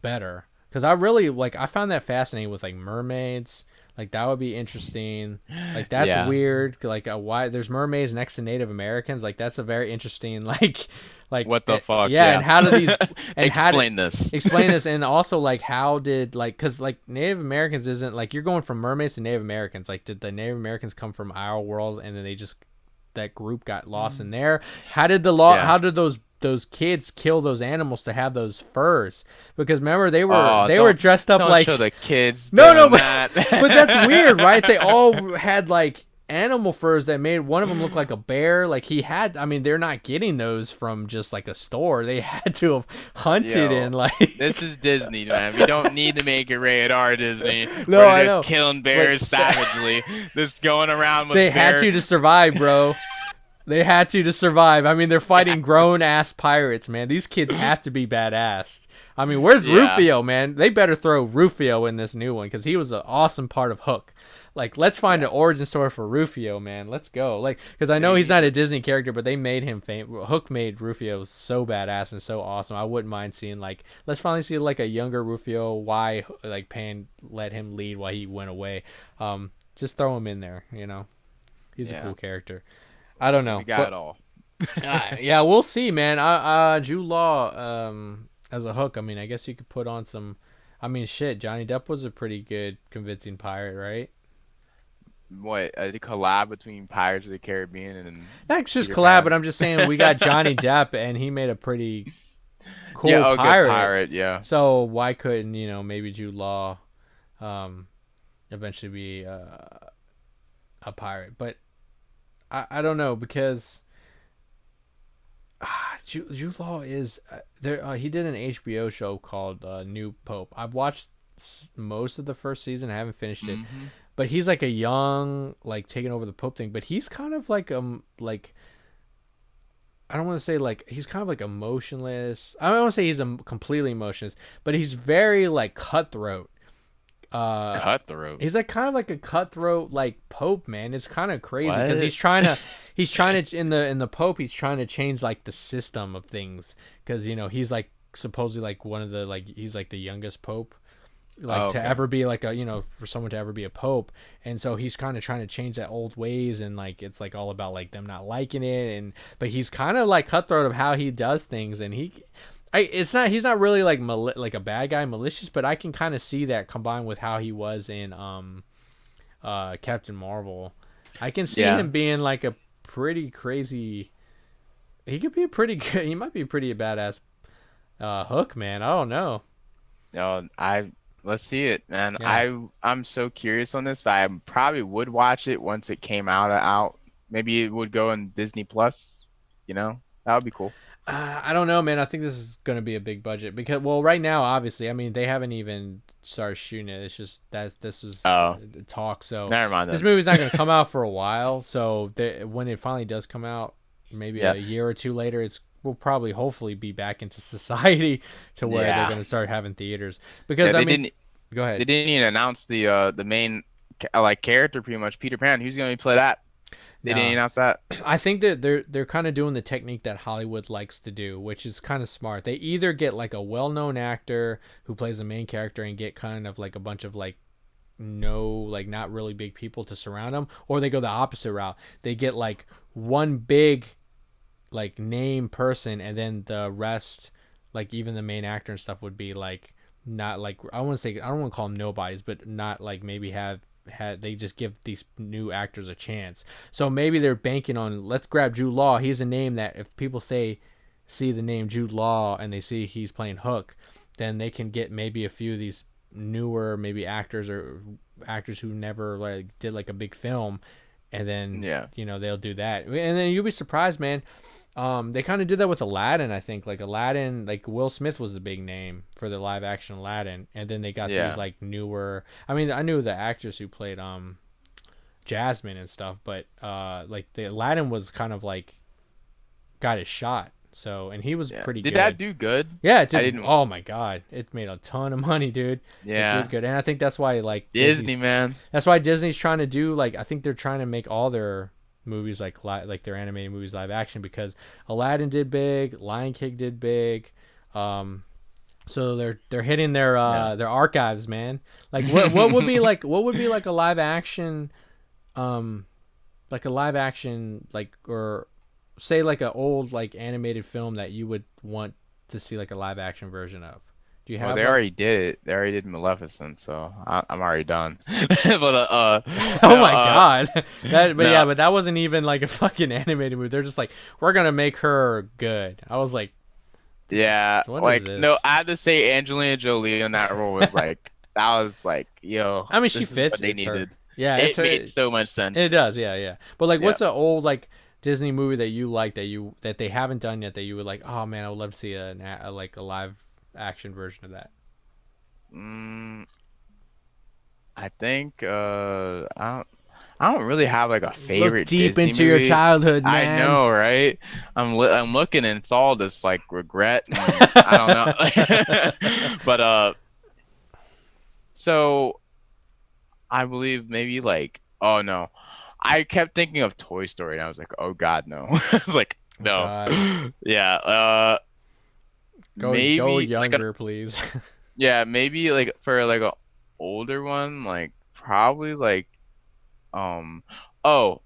better. Because I really like I found that fascinating with like mermaids, Like that would be interesting. Like that's Yeah. weird. Like why there's mermaids next to Native Americans. Like that's a very interesting like What the fuck? yeah. And Yeah. how do these and how did Explain this. explain this? And also like how did like because like Native Americans isn't like you're going from mermaids to Native Americans. Like did the Native Americans come from our world and then they just that group got lost in there? How did the law? Yeah. How did those kids kill those animals to have those furs? Because remember they were Oh, they were dressed up don't like show the kids no doing but that. but that's weird, right? They all had like animal furs that made one of them look like a bear. Like he had, I mean, they're not getting those from just like a store. They had to have hunted Yo, in like. This is Disney, man. We don't need to make it rated R, Disney. No, We're I just know. killing bears savagely. Just going around with They had bear. to survive, bro. They had to survive. I mean, they're fighting grown ass pirates, man. These kids have to be badass. I mean, where's Yeah. Rufio, man? They better throw Rufio in this new one because he was an awesome part of Hook. Like, let's find an origin story for Rufio, man. Let's go. Like, because I know he's not a Disney character, but they made him famous. Hook made Rufio so badass and so awesome. I wouldn't mind seeing like, let's finally see like a younger Rufio. Why like Pan let him lead while he went away? Just throw him in there. You know, he's a cool character. I don't know. We got it all. Yeah, we'll see, man. Jude Law, as a Hook. I mean, I guess you could put on some. I mean, shit. Johnny Depp was a pretty good, convincing pirate, right? What, a collab between Pirates of the Caribbean and That's just Peter collab, Pan? but I'm just saying we got Johnny Depp, and he made a pretty cool yeah, good pirate. pirate, yeah. So why couldn't maybe Jude Law, eventually be a pirate? But I don't know because. Jude Law is there. He did an HBO show called New Pope. I've watched most of the first season. I haven't finished it, but he's like a young, like taking over the Pope thing. But he's kind of like like I don't want to say like he's kind of like emotionless. I don't want to say he's completely emotionless, but he's very like cutthroat. Cutthroat. He's like kind of like a cutthroat like Pope, man. It's kind of crazy What? because he's trying to in the Pope he's trying to change like the system of things because he's like supposedly like one of the like he's like the youngest Pope like to ever be like a for someone to ever be a Pope, and so he's kind of trying to change that old ways, and like it's like all about like them not liking it, and but he's kind of like cutthroat of how he does things, and he's not really like like a bad guy, malicious, but I can kind of see that combined with how he was in Captain Marvel. I can see him being like a pretty crazy. He could be a pretty good. He might be pretty badass Hook, man. I don't know. No, let's see it, man. Yeah. I'm so curious on this. But I probably would watch it once it came out. Maybe it would go on Disney Plus. That would be cool. I don't know, man. I think this is going to be a big budget because, well, right now, obviously, I mean, they haven't even started shooting it. It's just that this is talk. So never mind. This movie's not going to come out for a while. So when it finally does come out, maybe a year or two later, we'll probably hopefully be back into society to where they're going to start having theaters. Because I mean, go ahead. They didn't even announce the main like character, pretty much Peter Pan. Who's going to play that? They didn't announce that. I think that they're kind of doing the technique that Hollywood likes to do, which is kind of smart. They either get like a well-known actor who plays the main character and get kind of like a bunch of like not really big people to surround them, or they go the opposite route. They get like one big like name person, and then the rest, like even the main actor and stuff, would be like not like I don't want to call them nobodies, but not like maybe they just give these new actors a chance. So maybe they're banking on, let's grab Jude Law. He's a name that if people see the name Jude Law and they see he's playing Hook, then they can get maybe a few of these newer maybe actors or actors who never like did like a big film, and then they'll do that, and then you'll be surprised, man. They kind of did that with Aladdin. I think like Aladdin, like Will Smith was the big name for the live action Aladdin, and then they got these like newer. I mean, I knew the actress who played Jasmine and stuff, but like the Aladdin was kind of like got his shot. So, and he was pretty good. Did that do good? Yeah, it did. Oh my god, it made a ton of money, dude. Yeah, it did good, and I think that's why like Disney, man. That's why Disney's trying to do like I think they're trying to make all their movies like their animated movies live action, because Aladdin did big, Lion King did big, So they're hitting their Yeah. their archives, man. Like what would be like a live action, um, like a live action like or say like an old like animated film that you would want to see like a live action version of. Do you Well, have they one? already did it. They already did Maleficent, so I'm already done. But Oh no, my god. That but yeah, no, but that wasn't even like a fucking animated movie. They're just like, we're gonna make her good. I was like, yeah, what is like no, this? I had to say Angelina Jolie in that role was like that was like, yo, I mean, she this is fits. what they It's her. needed. Yeah, it's It her. made so much It sense. does. Yeah, yeah. But like, Yeah. what's an old like Disney movie that you like that they haven't done yet that you would like? Oh man, I would love to see like a live action version of that. Mm, I think I don't really have like a Look favorite deep Disney into your movie. childhood, I man. know, right? I'm looking and it's all this like regret and I don't know. But so I believe maybe like oh no. I kept thinking of Toy Story and I was like, "Oh God, no." I was like, Oh "No." God, Yeah, go maybe like an younger, please. yeah, maybe like for like a older one, like probably like um oh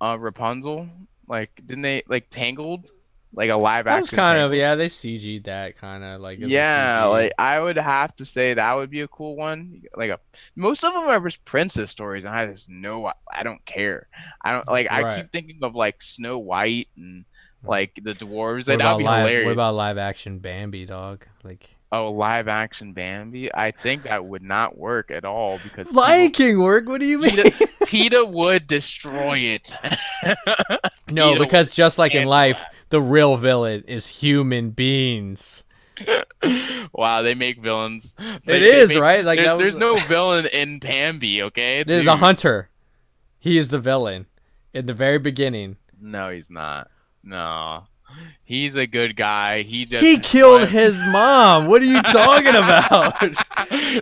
Rapunzel? Like, didn't they like Tangled? Like a live That was action kind of Tangled? yeah. They CG'd that kind of like it was a Yeah, like CG. I would have to say that would be a cool one. Like a most of them are just princess stories, and I just know I don't care. I don't like. I Right. keep thinking of like Snow White and like the dwarves. What That'd about be live hilarious. action Bambi, dog? Like Oh, live action Bambi. I think that would not work at all because Lion King work? What do you mean? PETA, PETA would destroy it. No, PETA would because just like in cancel life, the real villain is human beings. Wow, they make villains. It They is, make right? Like that there's was no villain in Bambi, okay, the dude. hunter. He is the villain in the very beginning. No, he's not. No, he's a good guy. He just He killed want. his mom. What are you talking about?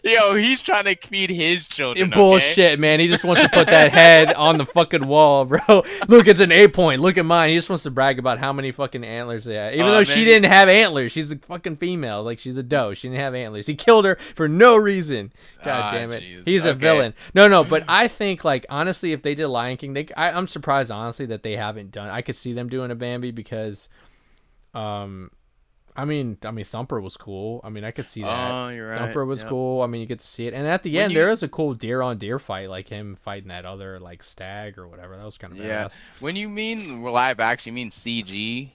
Yo, he's trying to feed his children, okay? Bullshit, man. He just wants to put that head on the fucking wall, bro. Look, it's an 8 point. Look at mine. He just wants to brag about how many fucking antlers they have. Even though she Man, didn't have antlers. She's a fucking female. Like, she's a doe. She didn't have antlers. He killed her for no reason. God damn it. jeez. He's a Okay. villain. No, no, but I think, like, honestly, if they did Lion King, I'm surprised, honestly, that they haven't done. I could see them doing a Bambi because, um, I mean, Thumper was cool. I mean, I could see that. Oh, you're right. Thumper was Yep. cool. I mean, you get to see it, and at the When end, there you is a cool deer on deer fight, like him fighting that other like stag or whatever. That was kind of yeah, badass. when you mean live action, you mean CG,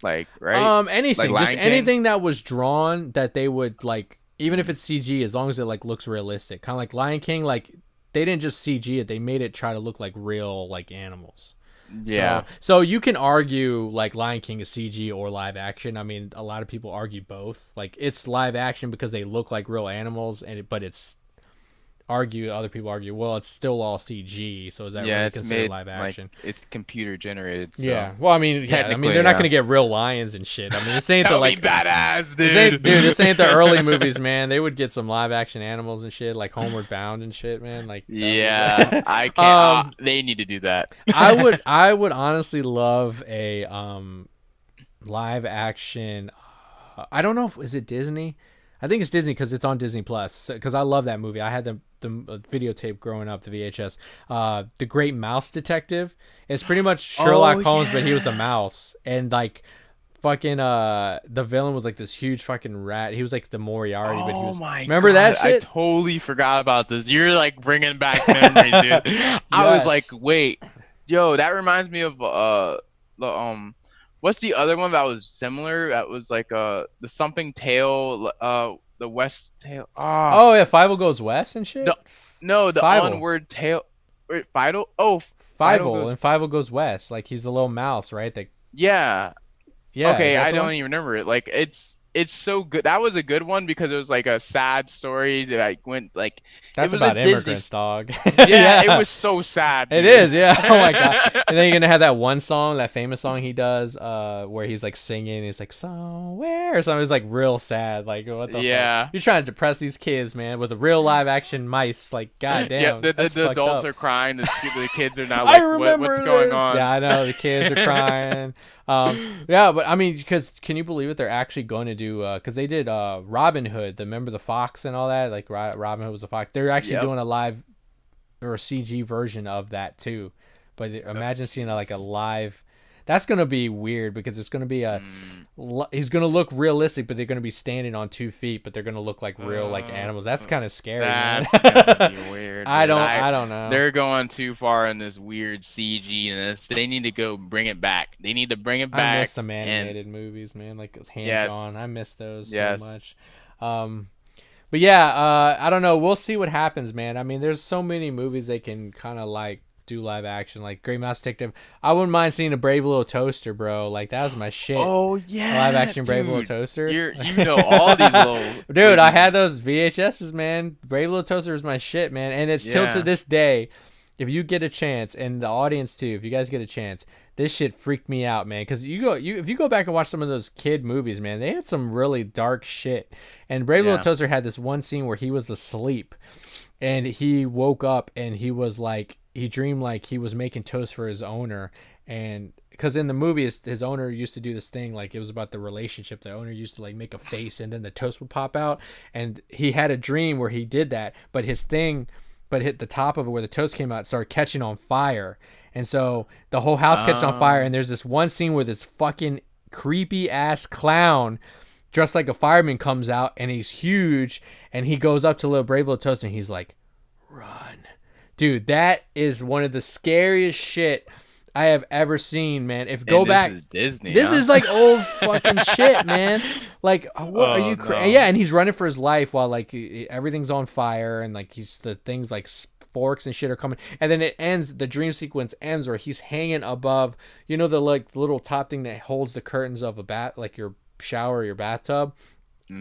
like right? Like Anything, just Lion King? anything that was drawn that they would like, even if it's CG, as long as it like looks realistic. Kind of like Lion King, like they didn't just CG it; they made it try to look like real, like animals. So Yeah. so you can argue like Lion King is CG or live action. I mean, a lot of people argue both. Like it's live action because they look like real animals, but it's other people argue, well, it's still all CG. So is that Yeah, really it's considered made live like action? it's computer generated, so Yeah. Well, I mean, yeah. I mean, technically, they're not yeah. gonna get real lions and shit. I mean, this ain't That the would be like. badass, This ain't, dude. dude. This ain't the early movies, man. They would get some live action animals and shit, like Homeward Bound and shit, man. Like Yeah, that I was. can't. They need to do that. I would honestly love a live action. I don't know if is it Disney. I think it's Disney because it's on Disney Plus. Because I love that movie. I had the videotape growing up, the VHS. The Great Mouse Detective. It's pretty much Oh Sherlock Holmes, but he was a yeah. mouse, and like fucking the villain was like this huge fucking rat. He was like the Moriarty, but he Oh was. my Remember that God, I shit? totally forgot about this. You're like bringing back memories, dude. I was like, Yes. wait, yo, that reminds me of the what's the other one that was similar? That was like the something tail the west tail. Oh yeah, Five Goes West and The shit. no, the Five onward tail. Wait, Fido? Oh, Five Fido goes. and Five Goes West. Like he's the little mouse, right? That Yeah. yeah, is Okay, that I the don't one? even remember it. Like it's so good. That was a good one because it was like a sad story that like went like it That's was a about Disney. immigrants, dog. Yeah, it Yeah, was so sad, it dude. is. Yeah. Oh my god. And then you're gonna have that one song, that famous song he does, where he's like singing. He's like somewhere or something. It's like real sad. Like what the fuck? Yeah. You're trying to depress these kids, man, with a real live action mice. Like Yep, goddamn, that's the fucked adults up. are crying. The kids are not I like, what's remember going this. Yeah, on? I know the kids are crying. Yeah, but I mean, because can you believe it? They're actually going to do because they did Robin Hood. Remember the fox and all that? Like Robin Hood was a fox. They're actually doing a live or a CG version of that too. But imagine seeing like a live. That's gonna be weird because it's gonna be he's gonna look realistic, but they're gonna be standing on 2 feet, but they're gonna look like real like animals. That's kind of scary. That's man. gonna be weird. I don't know. They're going too far in this weird CG. They need to go bring it back. They need to bring it back. I miss some animated movies, man. Like those hand-drawn. I miss those so much. But yeah, I don't know. We'll see what happens, man. I mean, there's so many movies they can kind of like do live action, like Great Mouse Detective. I wouldn't mind seeing a Brave Little Toaster, bro. Like that was my shit. Oh yeah, live action Brave Little Toaster. You know all these little dude. movies. I had those VHSs, man. Brave Little Toaster is my shit, man. And it's still to this day. If you get a chance, and the audience too, if you guys get a chance, this shit freaked me out, man. Because if you go back and watch some of those kid movies, man, they had some really dark shit. And Brave Little Toaster had this one scene where he was asleep, and he woke up and he was like, he dreamed like he was making toast for his owner. And because in the movie his owner used to do this thing, like it was about the relationship. The owner used to like make a face and then the toast would pop out, and he had a dream where he did that, but hit the top of it where the toast came out, started catching on fire. And so the whole house catches on fire, and there's this one scene where this fucking creepy ass clown dressed like a fireman comes out, and he's huge, and he goes up to little Brave Little Toaster and he's like, run. Dude, that is one of the scariest shit I have ever seen, man. If go back, is Disney. This is like old fucking shit, man. Like, what are you? Yeah, and he's running for his life while like everything's on fire, and like the things like forks and shit are coming, and then it ends. The dream sequence ends where he's hanging above, the like little top thing that holds the curtains of a bath, like your shower, or your bathtub.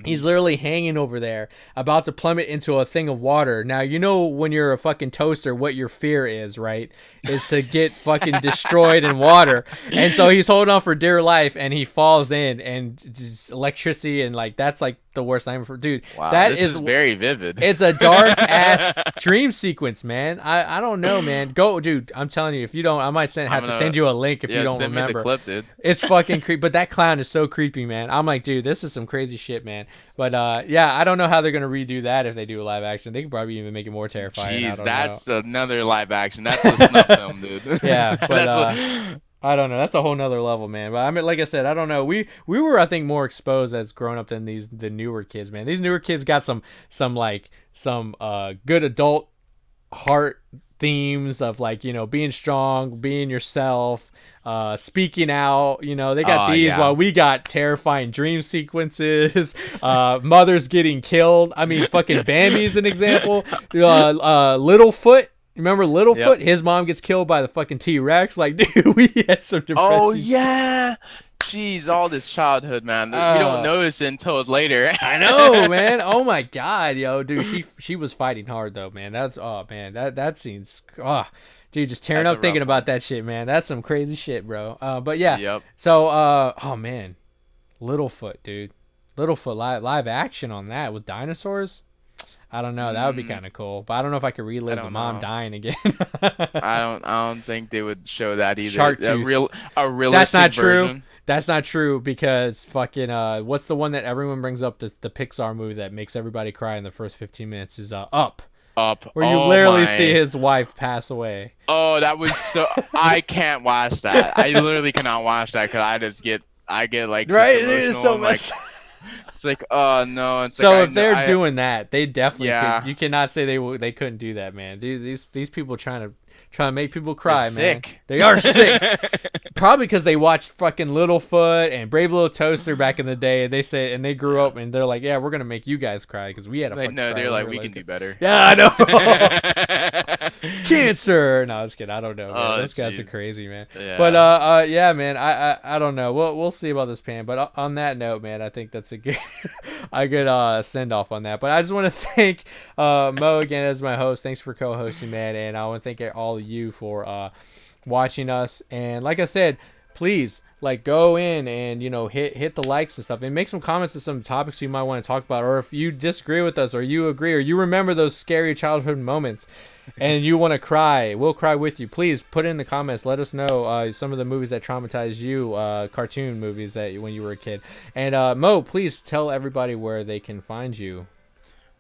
He's literally hanging over there, about to plummet into a thing of water. Now, when you're a fucking toaster, what your fear is, right? Is to get fucking destroyed in water. And so he's holding on for dear life, and he falls in, and just electricity, and like that's like the worst nightmare for dude. Wow, this is very vivid. It's a dark ass dream sequence, man. I don't know, man. Go, dude. I'm telling you, if you don't, I might have to send you a link if you don't send remember. Me the clip, dude. It's fucking creepy. But that clown is so creepy, man. I'm like, dude, this is some crazy shit, man. But yeah, I don't know how they're gonna redo that if they do a live action. They could probably even make it more terrifying. Jeez, that's another live action. That's a snuff film, dude. Yeah, but I don't know. That's a whole nother level, man. But I mean, like I said, I don't know. We were, I think, more exposed as growing up than the newer kids, man. These newer kids got some good adult heart themes of like, being strong, being yourself, speaking out. They got these while we got terrifying dream sequences, mothers getting killed. I mean, fucking Bambi's an example. Littlefoot. Remember Littlefoot? Yep. His mom gets killed by the fucking T-Rex. Like, dude, we had some depressing. Oh yeah, jeez, all this childhood, man. We don't notice it until later. I know, man. Oh my god, yo, dude, she was fighting hard though, man. That scene's dude, just tearing up thinking about that shit, man. That's some crazy shit, bro. But yeah. Yep. So, oh man, Littlefoot, dude, Littlefoot live action on that with dinosaurs. I don't know. That would be kind of cool, but I don't know if I could relive the mom dying again. I don't think they would show that either. Shark Tooth. A realistic That's not version. true. That's not true because fucking what's the one that everyone brings up, the Pixar movie that makes everybody cry in the first 15 minutes is Up. Where you literally see his wife pass away. Oh, that was so. I can't watch that. I literally cannot watch that because I get like right. It is so much. It's like, oh no. It's so like, if they're doing that, they definitely Yeah. could. You cannot say they couldn't do that, man. These people trying to make people cry, They're man. sick. They are sick. Probably because they watched fucking Littlefoot and Brave Little Toaster back in the day. And they grew up and they're like, yeah, we're gonna make you guys cry because we had a fucking No, cry they're like, when we were can do better. Yeah, I know. Cancer. No, I was kidding. I don't know, man. Oh, Those guys are jeez. crazy, man. Yeah. But yeah, man. I don't know. We'll see about this Pan. But on that note, man, I think that's a good send off on that. But I just want to thank Mo again as my host. Thanks for co-hosting, man. And I want to thank all of you for watching us. And like I said, please go in and hit the likes and stuff and make some comments to some topics you might want to talk about, or if you disagree with us or you agree or you remember those scary childhood moments and you want to cry, we'll cry with you. Please put in the comments. Let us know some of the movies that traumatized you, cartoon movies that when you were a kid. And Mo, please tell everybody where they can find you.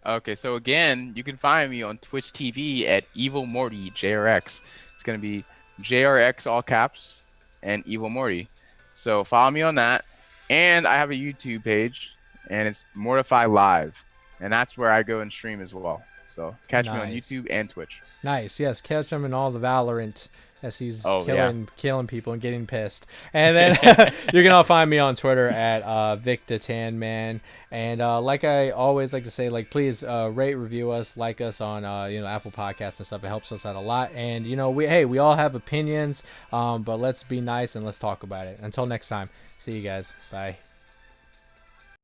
Okay, so again, you can find me on Twitch TV at evilmortyJRX. It's gonna be JRX all caps and Evil Morty. So follow me on that, and I have a YouTube page, and it's Mortify Live, and that's where I go and stream as well. So catch me on Nice. YouTube and Twitch. Nice. Yes, catch him in all the Valorant as he's Oh yeah. killing people and getting pissed. And then you can all find me on Twitter at Victor Tanman. And like I always like to say, like please rate, review us, like us on Apple Podcasts and stuff. It helps us out a lot. And we all have opinions, but let's be nice and let's talk about it. Until next time, see you guys. Bye.